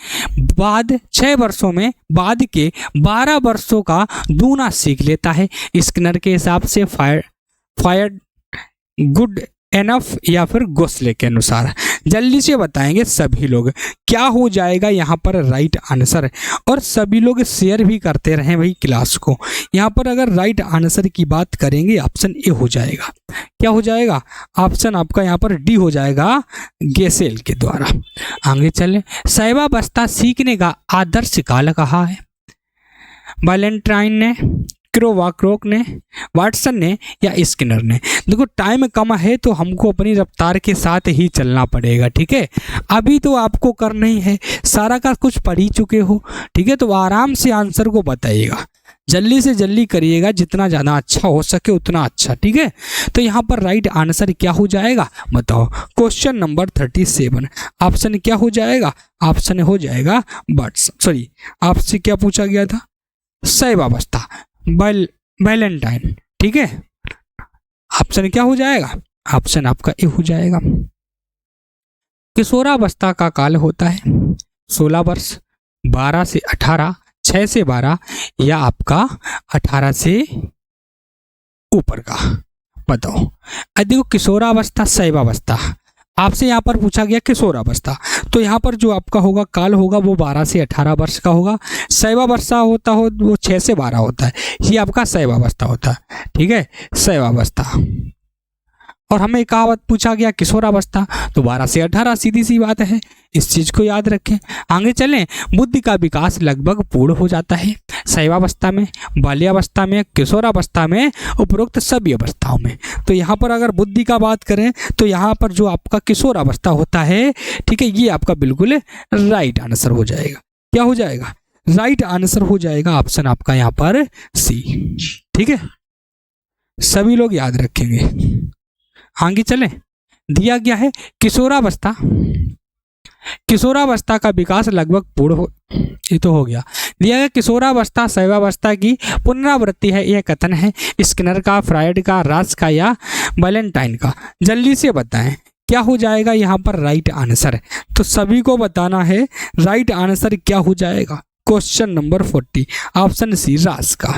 बाद के 12 वर्षों का दूना सीख लेता है। स्किनर के हिसाब से फायर गुड एनफ या फिर घोंसले के अनुसार। जल्दी से बताएंगे सभी लोग क्या हो जाएगा यहाँ पर राइट आंसर, और सभी लोग शेयर भी करते रहें भाई क्लास को। यहाँ पर अगर राइट आंसर की बात करेंगे ऑप्शन ए हो जाएगा। क्या हो जाएगा? ऑप्शन आपका यहाँ पर डी हो जाएगा, गेसेल के द्वारा। आगे चले, शैशवावस्था सीखने का आदर्श काल कहा है? वैलेंटाइन ने, क्रोवाक्रोक ने, वाटसन ने या स्किनर ने? देखो टाइम कम है तो हमको अपनी रफ्तार के साथ ही चलना पड़ेगा, ठीक है। अभी तो आपको करना ही है, सारा का कुछ पढ़ ही चुके हो, ठीक है। तो आराम से आंसर को बताइएगा, जल्दी से जल्दी करिएगा, जितना ज़्यादा अच्छा हो सके उतना अच्छा, ठीक है। तो यहाँ पर राइट आंसर क्या हो जाएगा बताओ? क्वेश्चन नंबर 37 ऑप्शन क्या हो जाएगा? ऑप्शन हो जाएगा आपसे क्या पूछा गया था? शैशवावस्था, वैलेंटाइन, ठीक है। ऑप्शन क्या हो जाएगा? ऑप्शन आपका ए हो जाएगा। किशोरावस्था का काल होता है 16 वर्ष, 12 से 18, 6 से 12 या आपका 18 से ऊपर का? बताओ। देखो किशोरावस्था, शैशवावस्था, आपसे यहाँ पर पूछा गया किशोरावस्था, तो यहाँ पर जो आपका होगा काल होगा वो 12 से 18 वर्ष का होगा। शैशवावस्था होता हो वो 6 से 12 होता है, ये आपका शैशवावस्था होता है, ठीक है, शैशवावस्था। और हमें कहावत पूछा गया किशोरावस्था, तो 12 से 18, सीधी सी बात है, इस चीज को याद रखें। आगे चलें, बुद्धि का विकास लगभग पूर्ण हो जाता है शैशवावस्था में, बाल्यावस्था में, किशोरावस्था में, उपरोक्त सभी अवस्थाओं में। तो यहाँ पर अगर बुद्धि का बात करें तो यहाँ पर जो आपका किशोरावस्था होता है, ठीक है, ये आपका बिल्कुल राइट आंसर हो जाएगा। क्या हो जाएगा? राइट आंसर हो जाएगा ऑप्शन आपका यहाँ पर सी, ठीक है। सभी लोग याद रखेंगे। आगे चलें, दिया गया है किशोरावस्था, किशोरावस्था का विकास लगभग पूर्ण हो, ये तो हो गया। दिया गया किशोरावस्था शैशवावस्था की पुनरावृत्ति है, यह कथन है स्किनर का, फ्रायड का, रास का या वैलेंटाइन का? जल्दी से बताएं क्या हो जाएगा यहाँ पर राइट आंसर। तो सभी को बताना है राइट आंसर क्या हो जाएगा। क्वेश्चन नंबर 40 ऑप्शन सी रास का,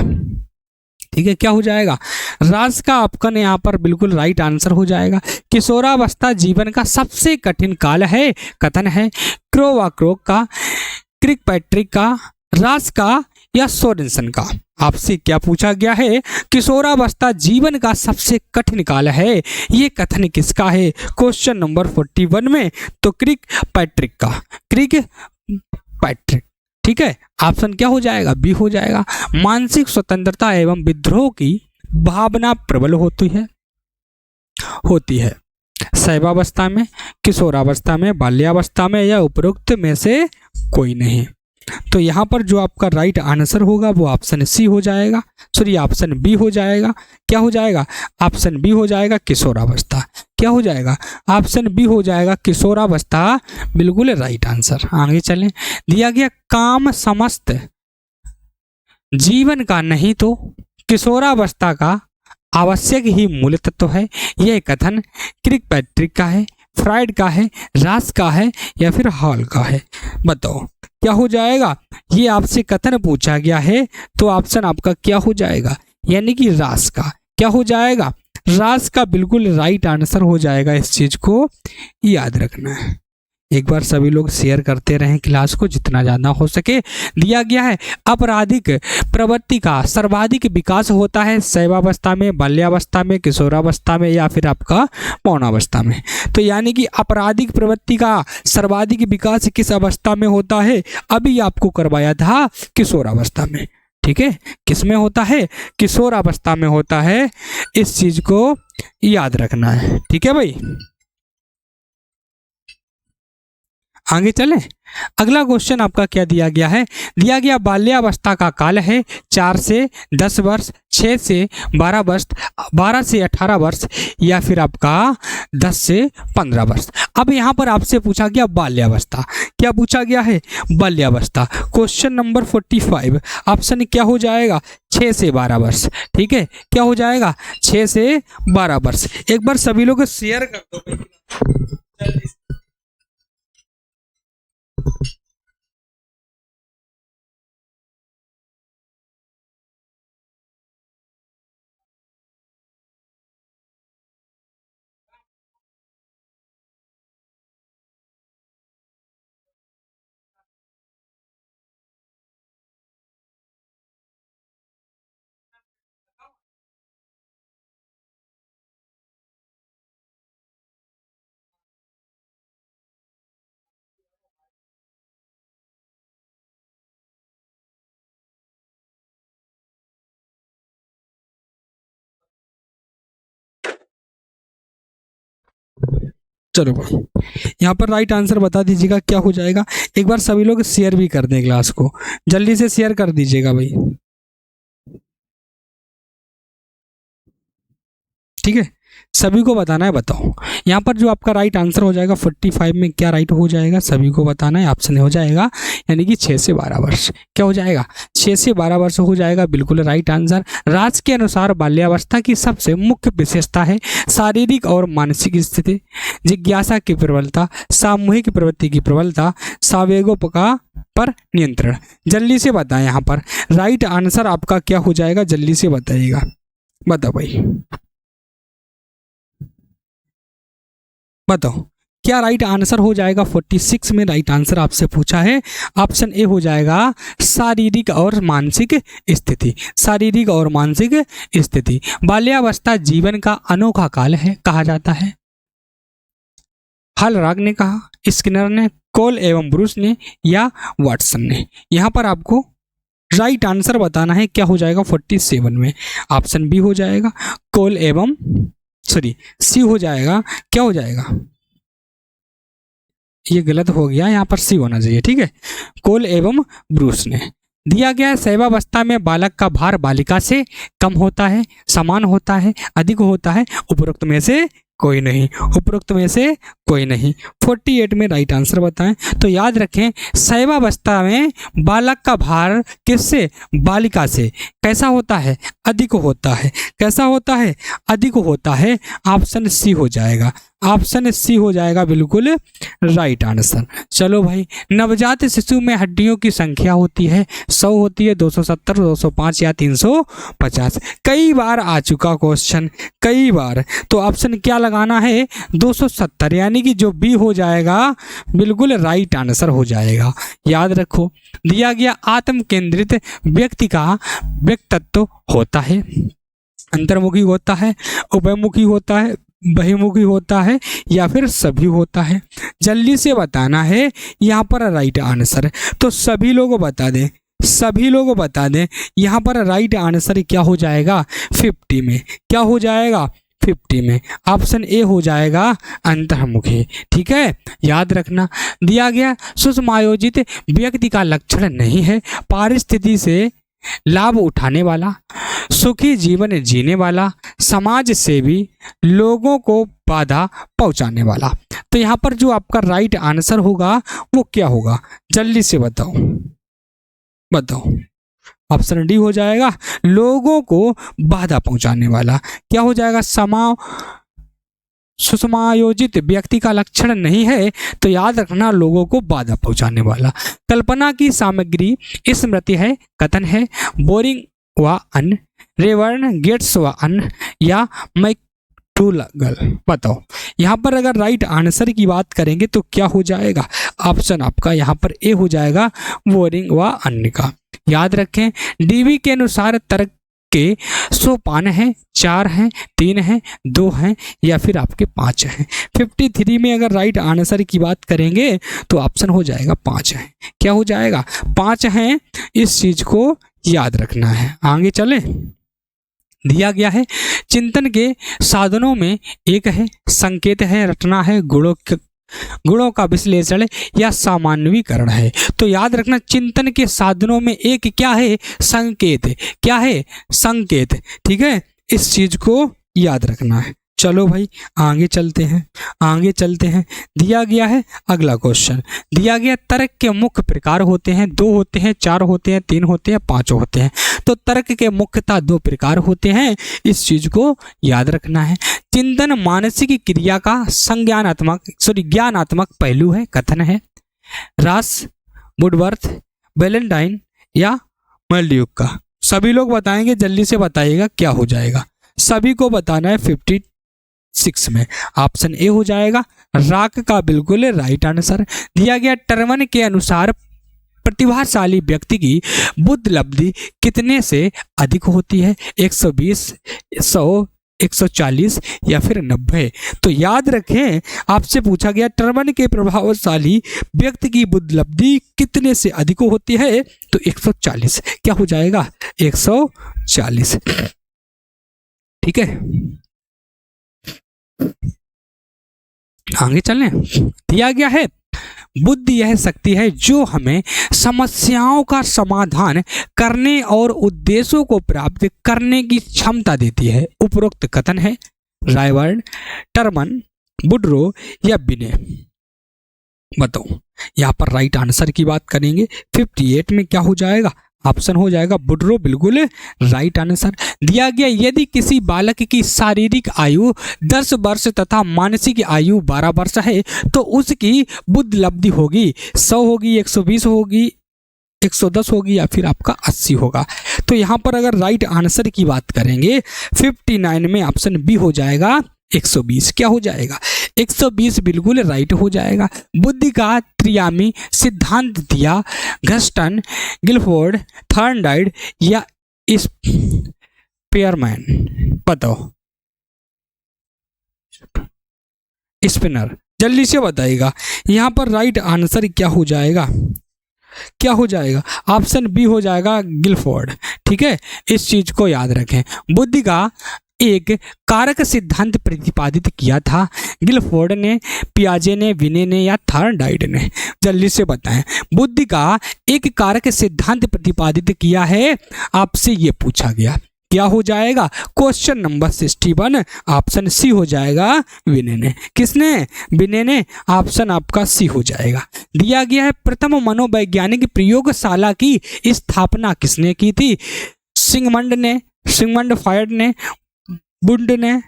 ठीक है। क्या हो जाएगा? राज का आपका यहाँ पर बिल्कुल राइट आंसर हो जाएगा। किशोरावस्था जीवन का सबसे कठिन काल है, कथन है क्रोवाक्रोक का, क्रिकपैट्रिक का, राज का या सोरेनसन का? आपसे क्या पूछा गया है? किशोरावस्था जीवन का सबसे कठिन काल है, ये कथन किसका है? क्वेश्चन नंबर 41 में तो क्रिकपैट्रिक का, क्रिकपैट्रिक, ठीक है। ऑप्शन क्या हो जाएगा? बी हो जाएगा। मानसिक स्वतंत्रता एवं विद्रोह की भावना प्रबल होती है शैशवावस्था में, किशोरावस्था में, बाल्यावस्था में या उपरोक्त में से कोई नहीं। तो यहाँ पर जो आपका राइट आंसर होगा वो ऑप्शन सी हो जाएगा, सॉरी ऑप्शन बी हो जाएगा। क्या हो जाएगा? ऑप्शन बी हो जाएगा किशोरावस्था। क्या हो जाएगा? ऑप्शन बी हो जाएगा किशोरावस्था, बिल्कुल राइट आंसर। आगे चलें, दिया गया काम समस्त जीवन का नहीं तो किशोरावस्था का आवश्यक ही मूल तत्व है, यह कथन क्रिकपैट्रिक का है, फ्रायड का है, रास का है या फिर हॉल का है? बताओ क्या हो जाएगा, ये आपसे कथन पूछा गया है तो ऑप्शन आपका क्या हो जाएगा, यानी कि रास का क्या हो जाएगा, रास का बिल्कुल राइट आंसर हो जाएगा। इस चीज को याद रखना है। एक बार सभी लोग शेयर करते रहें क्लास को जितना ज़्यादा हो सके। दिया गया है आपराधिक प्रवृत्ति का सर्वाधिक विकास होता है शैवावस्था में, बाल्यावस्था में, किशोरावस्था में या फिर आपका मौनावस्था में। तो यानी कि आपराधिक प्रवृत्ति का सर्वाधिक विकास किस अवस्था में होता है, अभी आपको करवाया था किशोरावस्था में। ठीक है, किस में होता है, किशोरावस्था में होता है। इस चीज को याद रखना है। ठीक है भाई, आगे चले। अगला क्वेश्चन आपका क्या दिया गया है, दिया गया बाल्यावस्था का काल है 4 से 10 वर्ष, 6 से 12 वर्ष, 12 से 18 वर्ष या फिर आपका 10 से 15 वर्ष। अब यहाँ पर आपसे पूछा गया बाल्यावस्था, क्या पूछा गया है, बाल्यावस्था। क्वेश्चन नंबर 45 ऑप्शन क्या हो जाएगा, 6 से 12 वर्ष। ठीक है, क्या हो जाएगा, 6 से 12 वर्ष। एक बार सभी लोग शेयर कर दो। चलो भाई, यहाँ पर राइट आंसर बता दीजिएगा क्या हो जाएगा। एक बार सभी लोग शेयर भी कर दें क्लास को, जल्दी से शेयर कर दीजिएगा भाई। ठीक है, सभी को बताना है, बताओ यहाँ पर जो आपका राइट आंसर हो जाएगा 45 में क्या राइट हो जाएगा, सभी को बताना है। ऑप्शन हो जाएगा यानी कि 6 से 12 वर्ष। क्या हो जाएगा, 6 से 12 वर्ष हो जाएगा, बिल्कुल राइट आंसर। राज के अनुसार बाल्यावस्था की सबसे मुख्य विशेषता है शारीरिक और मानसिक स्थिति, जिज्ञासा की प्रबलता, सामूहिक प्रवृत्ति की प्रबलता, सावेगों का पर नियंत्रण। जल्दी से बताएं, यहाँ पर राइट आंसर आपका क्या हो जाएगा, जल्दी से बताइएगा, बताओ भाई, बताओ क्या राइट आंसर हो जाएगा। 46 में राइट आंसर आपसे पूछा है, ऑप्शन ए हो जाएगा शारीरिक और मानसिक स्थिति, शारीरिक और मानसिक स्थिति। बाल्यावस्था जीवन का अनोखा काल है कहा जाता है। हॉलरॉक ने कहा, स्किनर ने, कोल एवं ब्रूस ने या वाटसन ने। यहाँ पर आपको राइट आंसर बताना है, क्या हो जाएगा 47 में, ऑप्शन बी हो जाएगा कोल एवं सी हो जाएगा, क्या हो जाएगा, ये गलत हो गया, यहाँ पर सी होना चाहिए। ठीक है, कोल एवं ब्रूस ने। दिया गया शैवावस्था में बालक का भार बालिका से कम होता है, समान होता है, अधिक होता है, उपरोक्त में से कोई नहीं, उपरोक्त में से कोई नहीं। 48 में राइट आंसर बताएं। तो याद रखें, शैवावस्था में बालक का भार किससे, बालिका से कैसा होता है, अधिक होता है। कैसा होता है, अधिक होता है। ऑप्शन सी हो जाएगा, ऑप्शन सी हो जाएगा बिल्कुल राइट आंसर। चलो भाई, नवजात शिशु में हड्डियों की संख्या होती है 100 होती है, 270, 205 या 350। कई बार आ चुका क्वेश्चन, कई बार। तो ऑप्शन क्या लगाना है, 270, यानी कि जो बी हो जाएगा बिल्कुल राइट आंसर हो जाएगा। याद रखो, दिया गया आत्म केंद्रित व्यक्ति का व्यक्तित्व होता है, अंतर्मुखी होता है, उभयमुखी होता है, बहिमुखी होता है या फिर सभी होता है। जल्दी से बताना है यहाँ पर राइट आंसर। तो सभी लोग बता दें, सभी लोग बता दें, यहाँ पर राइट आंसर क्या हो जाएगा 50 में, क्या हो जाएगा 50 में, ऑप्शन ए हो जाएगा अंतर्मुखी। ठीक है, याद रखना। दिया गया सुषमायोजित व्यक्ति का लक्षण नहीं है पारिस्थिति से लाभ उठाने वाला, सुखी जीवन जीने वाला, समाज सेवी, लोगों को बाधा पहुंचाने वाला। तो यहाँ पर जो आपका राइट आंसर होगा वो क्या होगा, जल्दी से बताओ, बताओ। ऑप्शन डी हो जाएगा लोगों को बाधा पहुंचाने वाला। क्या हो जाएगा, सुसमायोजित व्यक्ति का लक्षण नहीं है तो याद रखना लोगों को बाधा पहुंचाने वाला। कल्पना की सामग्री स्मृति है, कथन है, बोरिंग व अन, रेवर्ण, गेट्स व अन या मैक्टूगल। बताओ यहाँ पर अगर राइट आंसर की बात करेंगे तो क्या हो जाएगा? ऑप्शन आपका यहाँ पर ए हो जाएगा, बोरिंग व अन्य का। याद रखें डीवी के अनुसार तर्क के सोपान हैं, 4 हैं, 3 हैं, 2 हैं या फिर आपके 5 हैं। 53 में अगर राइट आंसर की बात करेंगे तो ऑप्शन हो जाएगा 5 है। क्या हो जाएगा? 5 हैं। इस चीज को याद रखना है। आगे चले, दिया गया है चिंतन के साधनों में एक है संकेत है, रटना है, गुणों का विश्लेषण या सामान्यीकरण है। तो याद रखना चिंतन के साधनों में एक क्या है? संकेत। क्या है? संकेत। ठीक है, इस चीज को याद रखना है। चलो भाई आगे चलते हैं, आगे चलते हैं। दिया गया है अगला क्वेश्चन, दिया गया तर्क के मुख्य प्रकार होते हैं, 2 होते हैं, 4 होते हैं, 3 होते हैं, 5 होते हैं। तो तर्क के मुख्यतः 2 प्रकार होते हैं, इस चीज को याद रखना है। चिंतन मानसिक क्रिया का ज्ञानात्मक पहलू है, कथन है। रास, वुडवर्थ, वैलेंटाइन या मल्ड्यूक का। सभी लोग बताएंगे, जल्दी से बताइएगा क्या हो जाएगा। सभी को बताना है। 56 में ऑप्शन ए हो जाएगा, राक का बिल्कुल राइट आंसर। दिया गया टर्मन के अनुसार प्रतिभाशाली व्यक्ति की बुद्धि लब्धि कितने से अधिक होती है? 120, 100, 140 या फिर 90। तो याद रखें आपसे पूछा गया टर्मन के प्रभावशाली व्यक्ति की बुद्धि लब्धि कितने से अधिक होती है? तो 140। क्या हो जाएगा? 140। ठीक है, आगे चलें। दिया गया है बुद्धि यह शक्ति है जो हमें समस्याओं का समाधान करने और उद्देश्यों को प्राप्त करने की क्षमता देती है। उपरोक्त कथन है रायवर्ड, टर्मन, वुडरो या बिने। बताओ यहाँ पर राइट आंसर की बात करेंगे 58 में क्या हो जाएगा? ऑप्शन हो जाएगा वुडरो, बिल्कुल राइट आंसर। दिया गया यदि किसी बालक की शारीरिक आयु 10 वर्ष तथा मानसिक आयु 12 वर्ष है तो उसकी बुद्धि लब्धि होगी 100 होगी, 120 होगी, 110 होगी या फिर आपका 80 होगा। तो यहाँ पर अगर राइट आंसर की बात करेंगे 59 में ऑप्शन बी हो जाएगा 120। क्या हो जाएगा? 120 बिल्कुल राइट हो जाएगा। बुद्धि का त्रियामी सिद्धांत दिया घस्टन, गिलफोर्ड, थॉर्नडाइक या स्पीयरमैन। बताओ, स्पिनर। जल्दी से बताइएगा यहाँ पर राइट आंसर क्या हो जाएगा? क्या हो जाएगा? ऑप्शन बी हो जाएगा गिलफोर्ड। ठीक है, इस चीज को याद रखें। बुद्धि का एक कारक सिद्धांत प्रतिपादित किया था गिलफोर्ड ने, पियाजे ने, विने ने या थॉर्नडाइक ने। जल्दी से बताएं, बुद्धि का एक कारक सिद्धांत प्रतिपादित किया है, आपसे ये पूछा गया। क्या हो जाएगा? क्वेश्चन नंबर 61 ऑप्शन सी हो जाएगा विने ने। किसने? विने ने। ऑप्शन आपका सी हो जाएगा। दिया गया है प्रथम मनोवैज्ञानिक प्रयोगशाला की स्थापना किसने की थी? सिगमंड फ्रॉइड ने, बुंड ने,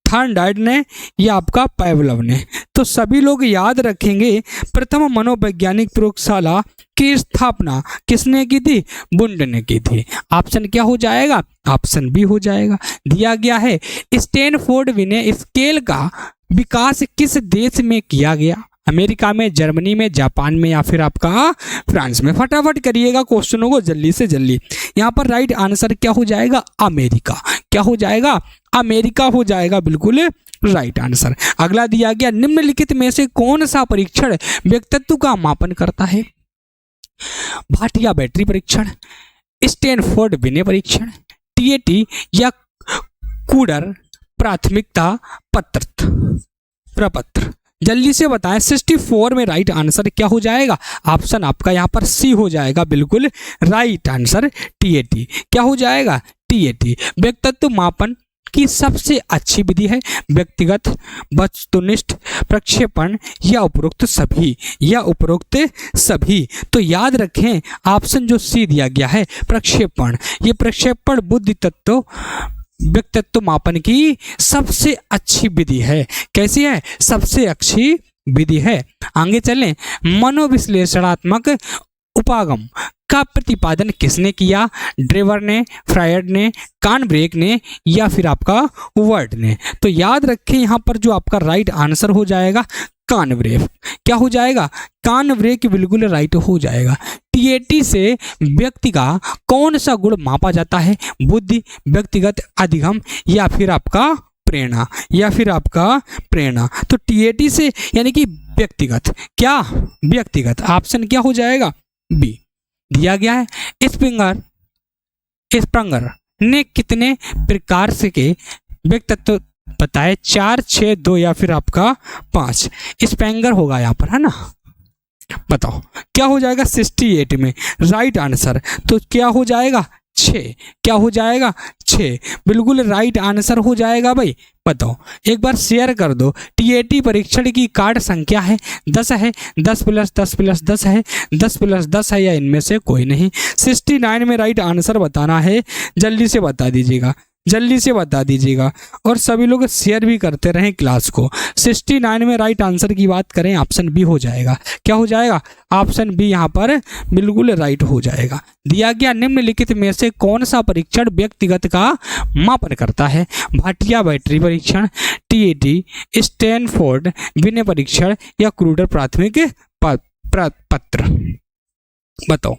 थॉर्नडाइक ने या आपका पावलोव ने। तो सभी लोग याद रखेंगे प्रथम मनोवैज्ञानिक प्रयोगशाला की स्थापना किसने की थी? बुंड ने की थी। ऑप्शन क्या हो जाएगा? ऑप्शन बी हो जाएगा। दिया गया है स्टैनफोर्ड विने स्केल का विकास किस देश में किया गया? अमेरिका में, जर्मनी में, जापान में या फिर आपका फ्रांस में? फटाफट करिएगा क्वेश्चनों को जल्दी से जल्दी। यहाँ पर राइट आंसर क्या हो जाएगा? अमेरिका। क्या हो जाएगा? अमेरिका हो जाएगा, बिल्कुल राइट आंसर। अगला दिया गया निम्नलिखित में से कौन सा परीक्षण व्यक्तित्व का मापन करता है? भाटिया बैटरी परीक्षण, स्टैनफोर्ड विने परीक्षण, टीएटी या कूडर प्राथमिकता प्रपत्र। जल्दी से बताएं 64 में राइट आंसर क्या हो जाएगा? ऑप्शन आपका यहाँ पर सी हो जाएगा, बिल्कुल राइट आंसर टीएटी। क्या हो जाएगा? टीएटी। व्यक्तित्व मापन की सबसे अच्छी विधि है व्यक्तिगत, वस्तुनिष्ठ, प्रक्षेपण या उपरोक्त सभी। तो याद रखें ऑप्शन जो सी दिया गया है प्रक्षेपण। ये प्रक्षेपण बुद्धि तत्व व्यक्तित्व मापन की सबसे अच्छी विधि है। कैसी है? सबसे अच्छी विधि है। आगे चलें। मनोविश्लेषणात्मक उपागम का प्रतिपादन किसने किया? ड्रेवर ने, फ्रायड ने, कानब्रेक ने या फिर आपका वर्ड ने? तो याद रखें यहाँ पर जो आपका राइट आंसर हो जाएगा कानब्रेक। क्या हो जाएगा? कानब्रेक बिल्कुल राइट हो जाएगा। टीएटी से व्यक्ति का कौन सा गुण मापा जाता है? बुद्धि, व्यक्तिगत अधिगम या फिर आपका प्रेरणा, या फिर आपका प्रेरणा। तो टीएटी से यानी कि व्यक्तिगत, क्या? व्यक्तिगत। ऑप्शन क्या हो जाएगा? बी दिया गया है। स्प्रंगर ने कितने प्रकार से के व्यक्तित्व बताए? 4, 6, 2 या फिर आपका 5? स्पेंगर होगा यहाँ पर, है ना। बताओ क्या हो जाएगा? 68 में राइट आंसर। तो क्या हो जाएगा? 6। क्या हो जाएगा? 6 बिल्कुल राइट आंसर हो जाएगा भाई। बताओ एक बार शेयर कर दो। टीएटी परीक्षण की कार्ड संख्या है 10 है, 10 + 10 + 10 है, 10 + 10 है या इनमें से कोई नहीं? 69 में राइट आंसर बताना है। जल्दी से बता दीजिएगा, जल्दी से बता दीजिएगा और सभी लोग शेयर भी करते रहें क्लास को। 69 में राइट आंसर की बात करें, ऑप्शन बी हो जाएगा। क्या हो जाएगा? ऑप्शन बी यहाँ पर बिल्कुल राइट हो जाएगा। दिया गया निम्नलिखित में से कौन सा परीक्षण व्यक्तिगत का मापन करता है? भाटिया बैटरी परीक्षण, टीएटी, स्टैनफोर्ड विनय परीक्षण या क्रूडर प्राथमिक पत्र? बताओ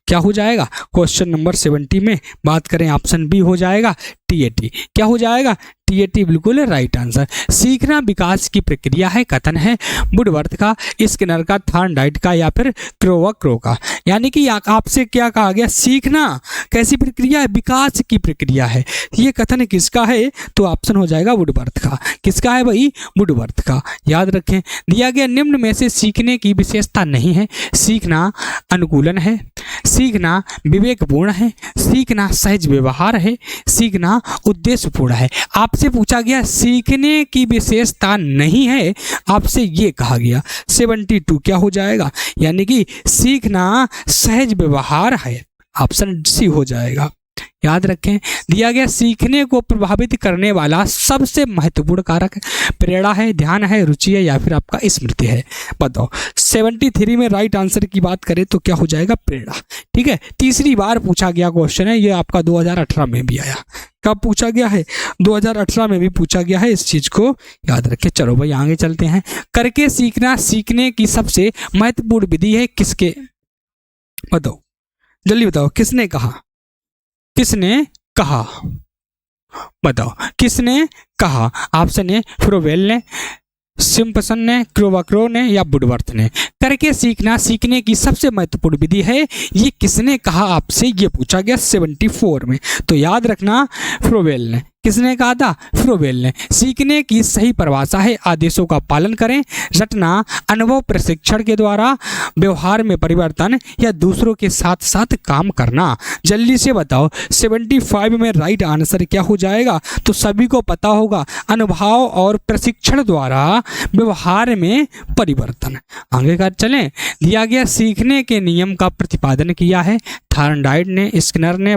क्या हो जाएगा? क्वेश्चन नंबर 70 में बात करें, ऑप्शन बी हो जाएगा टीएटी। क्या हो जाएगा? टीएटी बिल्कुल राइट आंसर। सीखना विकास की प्रक्रिया है, कथन है वुडवर्थ का, स्किनर का, थॉर्नडाइक का या फिर क्रो का। यानी कि आपसे क्या कहा गया? सीखना कैसी प्रक्रिया है? विकास की प्रक्रिया है। ये कथन किसका है? तो ऑप्शन हो जाएगा वुडवर्थ का। किसका है भाई? वुडवर्थ का। याद रखें। दिया गया निम्न में से सीखने की विशेषता नहीं है। सीखना अनुकूलन है, सीखना विवेकपूर्ण है, सीखना सहज व्यवहार है, सीखना उद्देश्यपूर्ण है। आपसे पूछा गया सीखने की विशेषता नहीं है, आपसे ये कहा गया। 72 क्या हो जाएगा? यानी कि सीखना सहज व्यवहार है, ऑप्शन सी हो जाएगा। याद रखें। दिया गया सीखने को प्रभावित करने वाला सबसे महत्वपूर्ण कारक प्रेरणा है, ध्यान है, रुचि है या फिर आपका स्मृति है? बताओ। 73 में राइट आंसर की बात करें तो क्या हो जाएगा? प्रेरणा। ठीक है, तीसरी बार पूछा गया क्वेश्चन है ये, आपका 2018 में भी आया। कब पूछा गया है? 2018 में भी पूछा गया है, इस चीज को याद रखें। चलो भाई आगे चलते हैं। करके सीखना सीखने की सबसे महत्वपूर्ण विधि है, किसके? बताओ जल्दी बताओ, किसने कहा? किसने कहा? बताओ किसने कहा? ऑप्शन ए फ्रोवेल ने, सिम्पसन ने, क्रोवाक्रो ने या वुडवर्थ ने? करके सीखना सीखने की सबसे महत्वपूर्ण विधि है, ये किसने कहा? आपसे ये पूछा गया 74 में। तो याद रखना फ्रोवेल ने। किसने कहा था? फ्रोवेल ने। सीखने की सही परिभाषा है आदेशों का पालन करें, रटना, अनुभव प्रशिक्षण के द्वारा, व्यवहार में परिवर्तन या दूसरों के साथ साथ काम करना। जल्दी से बताओ 75 में राइट आंसर क्या हो जाएगा? तो सभी को पता होगा, अनुभव और प्रशिक्षण द्वारा व्यवहार में परिवर्तन। आगे का चलें। दिया गया सीखने के नियम का प्रतिपादन किया है थॉर्नडाइक ने, स्किनर ने,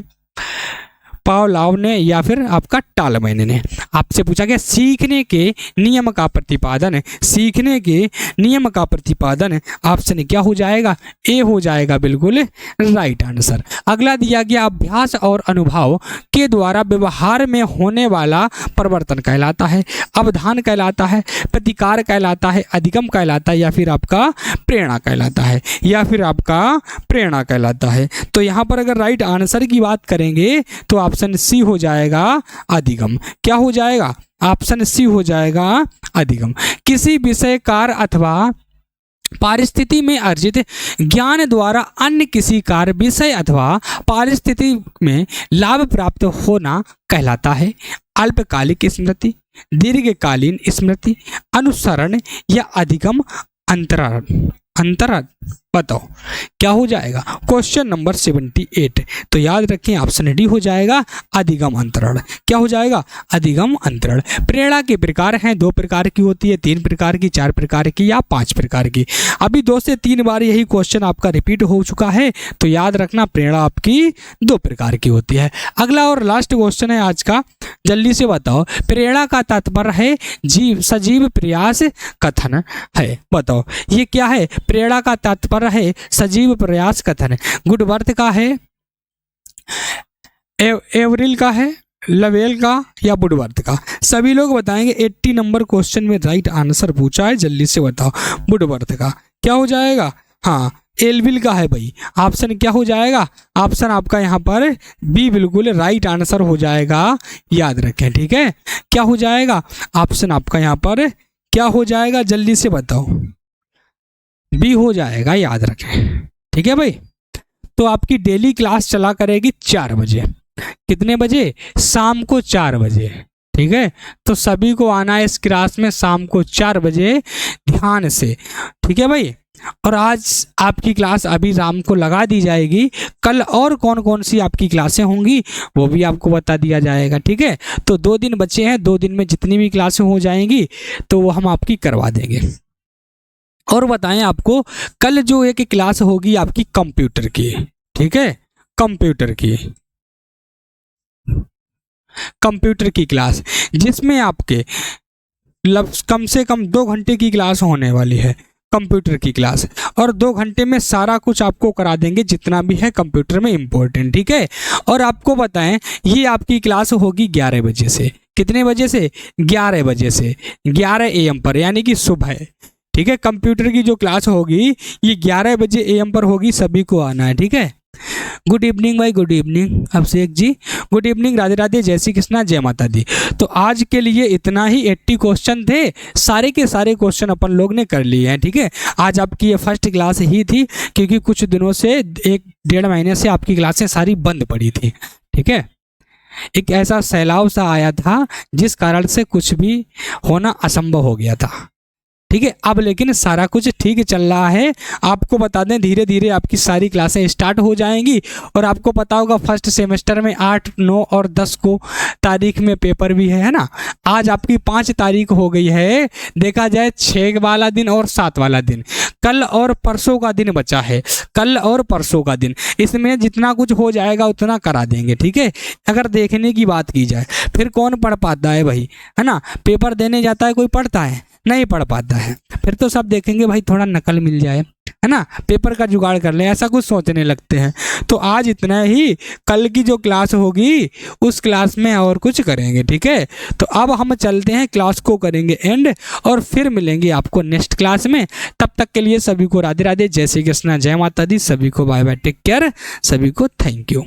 पावलोव ने या फिर आपका टॉलमैन ने? आपसे पूछा गया सीखने के नियम का प्रतिपादन, सीखने के नियम का प्रतिपादन ऑप्शन क्या हो जाएगा? ए हो जाएगा बिल्कुल राइट आंसर। अगला दिया गया अभ्यास और अनुभव के द्वारा व्यवहार में होने वाला परिवर्तन कहलाता है, अवधान कहलाता है, प्रतिकार कहलाता है, अधिगम कहलाता है या फिर आपका प्रेरणा कहलाता है, या फिर आपका प्रेरणा कहलाता है? तो यहाँ पर अगर राइट आंसर की बात करेंगे तो ऑप्शन सी हो जाएगा अधिगम। क्या हो जाएगा? ऑप्शन सी हो जाएगा अधिगम। किसी विषय कार्य अथवा परिस्थिति में अर्जित ज्ञान द्वारा अन्य किसी कार्य, विषय अथवा परिस्थिति में लाभ प्राप्त होना कहलाता है अल्पकालिक स्मृति, दीर्घकालीन स्मृति, अनुसरण या अधिगम अंतरण? अंतराल, बताओ क्या हो जाएगा। क्वेश्चन नंबर 78, तो याद रखें ऑप्शन डी हो जाएगा अधिगम अंतराल। क्या हो जाएगा, अधिगम अंतराल। प्रेरणा के प्रकार हैं, 2 प्रकार की होती है, 3 प्रकार की, 4 प्रकार की या 5 प्रकार की। अभी 2 से 3 बार यही क्वेश्चन आपका रिपीट हो चुका है, तो याद रखना प्रेरणा आपकी 2 प्रकार की होती है। अगला और लास्ट क्वेश्चन है आज का, जल्दी से बताओ। प्रेरणा का तात्पर्य है सजीव प्रयास कथन है, बताओ ये क्या है। प्रेरणा का तात्पर्य है सजीव प्रयास कथन। गुडवर्थ का है, एवरिल का है, लवेल का या वुडवर्थ का, सभी लोग बताएंगे। 80 नंबर क्वेश्चन में राइट आंसर पूछा है, जल्दी से बताओ। वुडवर्थ का क्या हो जाएगा, हाँ एलविल का है भाई। ऑप्शन क्या हो जाएगा, ऑप्शन आपका यहाँ पर बी बिल्कुल राइट आंसर हो जाएगा, याद रखें, ठीक है। क्या हो जाएगा ऑप्शन आपका यहाँ पर क्या हो जाएगा, जल्दी से बताओ। बी हो जाएगा, याद रखें, ठीक है भाई। तो आपकी डेली क्लास चला करेगी 4 बजे, कितने बजे, शाम को 4 बजे, ठीक है। तो सभी को आना है इस क्लास में शाम को 4 बजे, ध्यान से, ठीक है भाई। और आज आपकी क्लास अभी शाम को लगा दी जाएगी, कल और कौन कौन सी आपकी क्लासें होंगी वो भी आपको बता दिया जाएगा, ठीक है। तो 2 दिन बचे हैं, 2 दिन में जितनी भी क्लासें हो जाएंगी तो वो हम आपकी करवा देंगे। और बताएं आपको, कल जो एक क्लास होगी आपकी कंप्यूटर की, ठीक है, कंप्यूटर की क्लास, जिसमें आपके कम से कम 2 घंटे की क्लास होने वाली है, कंप्यूटर की क्लास। और 2 घंटे में सारा कुछ आपको करा देंगे जितना भी है कंप्यूटर में इम्पोर्टेंट, ठीक है। और आपको बताएं ये आपकी क्लास होगी 11 बजे से, कितने बजे से, 11 बजे से, 11 AM पर, यानी कि सुबह, ठीक है। कंप्यूटर की जो क्लास होगी ये 11 बजे AM पर होगी, सभी को आना है, ठीक है। गुड इवनिंग भाई, good evening Abhishek ji, good evening, Radhe Radhe, जय श्री कृष्णा, जय माता दी। तो आज के लिए इतना ही, 80 क्वेश्चन थे, सारे के सारे क्वेश्चन अपन लोग ने कर लिए हैं, ठीक है। आज आपकी ये फर्स्ट क्लास ही थी, क्योंकि कुछ दिनों से 1-1.5 महीने से आपकी क्लासें सारी बंद पड़ी थी, ठीक है। एक ऐसा सैलाब सा आया था जिस कारण से कुछ भी होना असंभव हो गया था, ठीक है। अब लेकिन सारा कुछ ठीक चल रहा है। आपको बता दें धीरे धीरे आपकी सारी क्लासें स्टार्ट हो जाएंगी। और आपको पता होगा फर्स्ट सेमेस्टर में 8, 9 और 10 को तारीख में पेपर भी है ना। आज आपकी 5 तारीख हो गई है, देखा जाए 6 वाला दिन और 7 वाला दिन, कल और परसों का दिन बचा है, कल और परसों का दिन, इसमें जितना कुछ हो जाएगा उतना करा देंगे, ठीक है। अगर देखने की बात की जाए, फिर कौन पढ़ पाता है भाई, है ना। पेपर देने जाता है, कोई पढ़ता है, नहीं पढ़ पाता है। फिर तो सब देखेंगे भाई थोड़ा नकल मिल जाए, है ना, पेपर का जुगाड़ कर ले, ऐसा कुछ सोचने लगते हैं। तो आज इतना ही, कल की जो क्लास होगी उस क्लास में और कुछ करेंगे, ठीक है। तो अब हम चलते हैं, क्लास को करेंगे एंड, और फिर मिलेंगे आपको नेक्स्ट क्लास में। तब तक के लिए सभी को राधे राधे, जय श्री कृष्णा, जय माता दी, सभी को बाय बाय, टेक केयर, सभी को थैंक यू।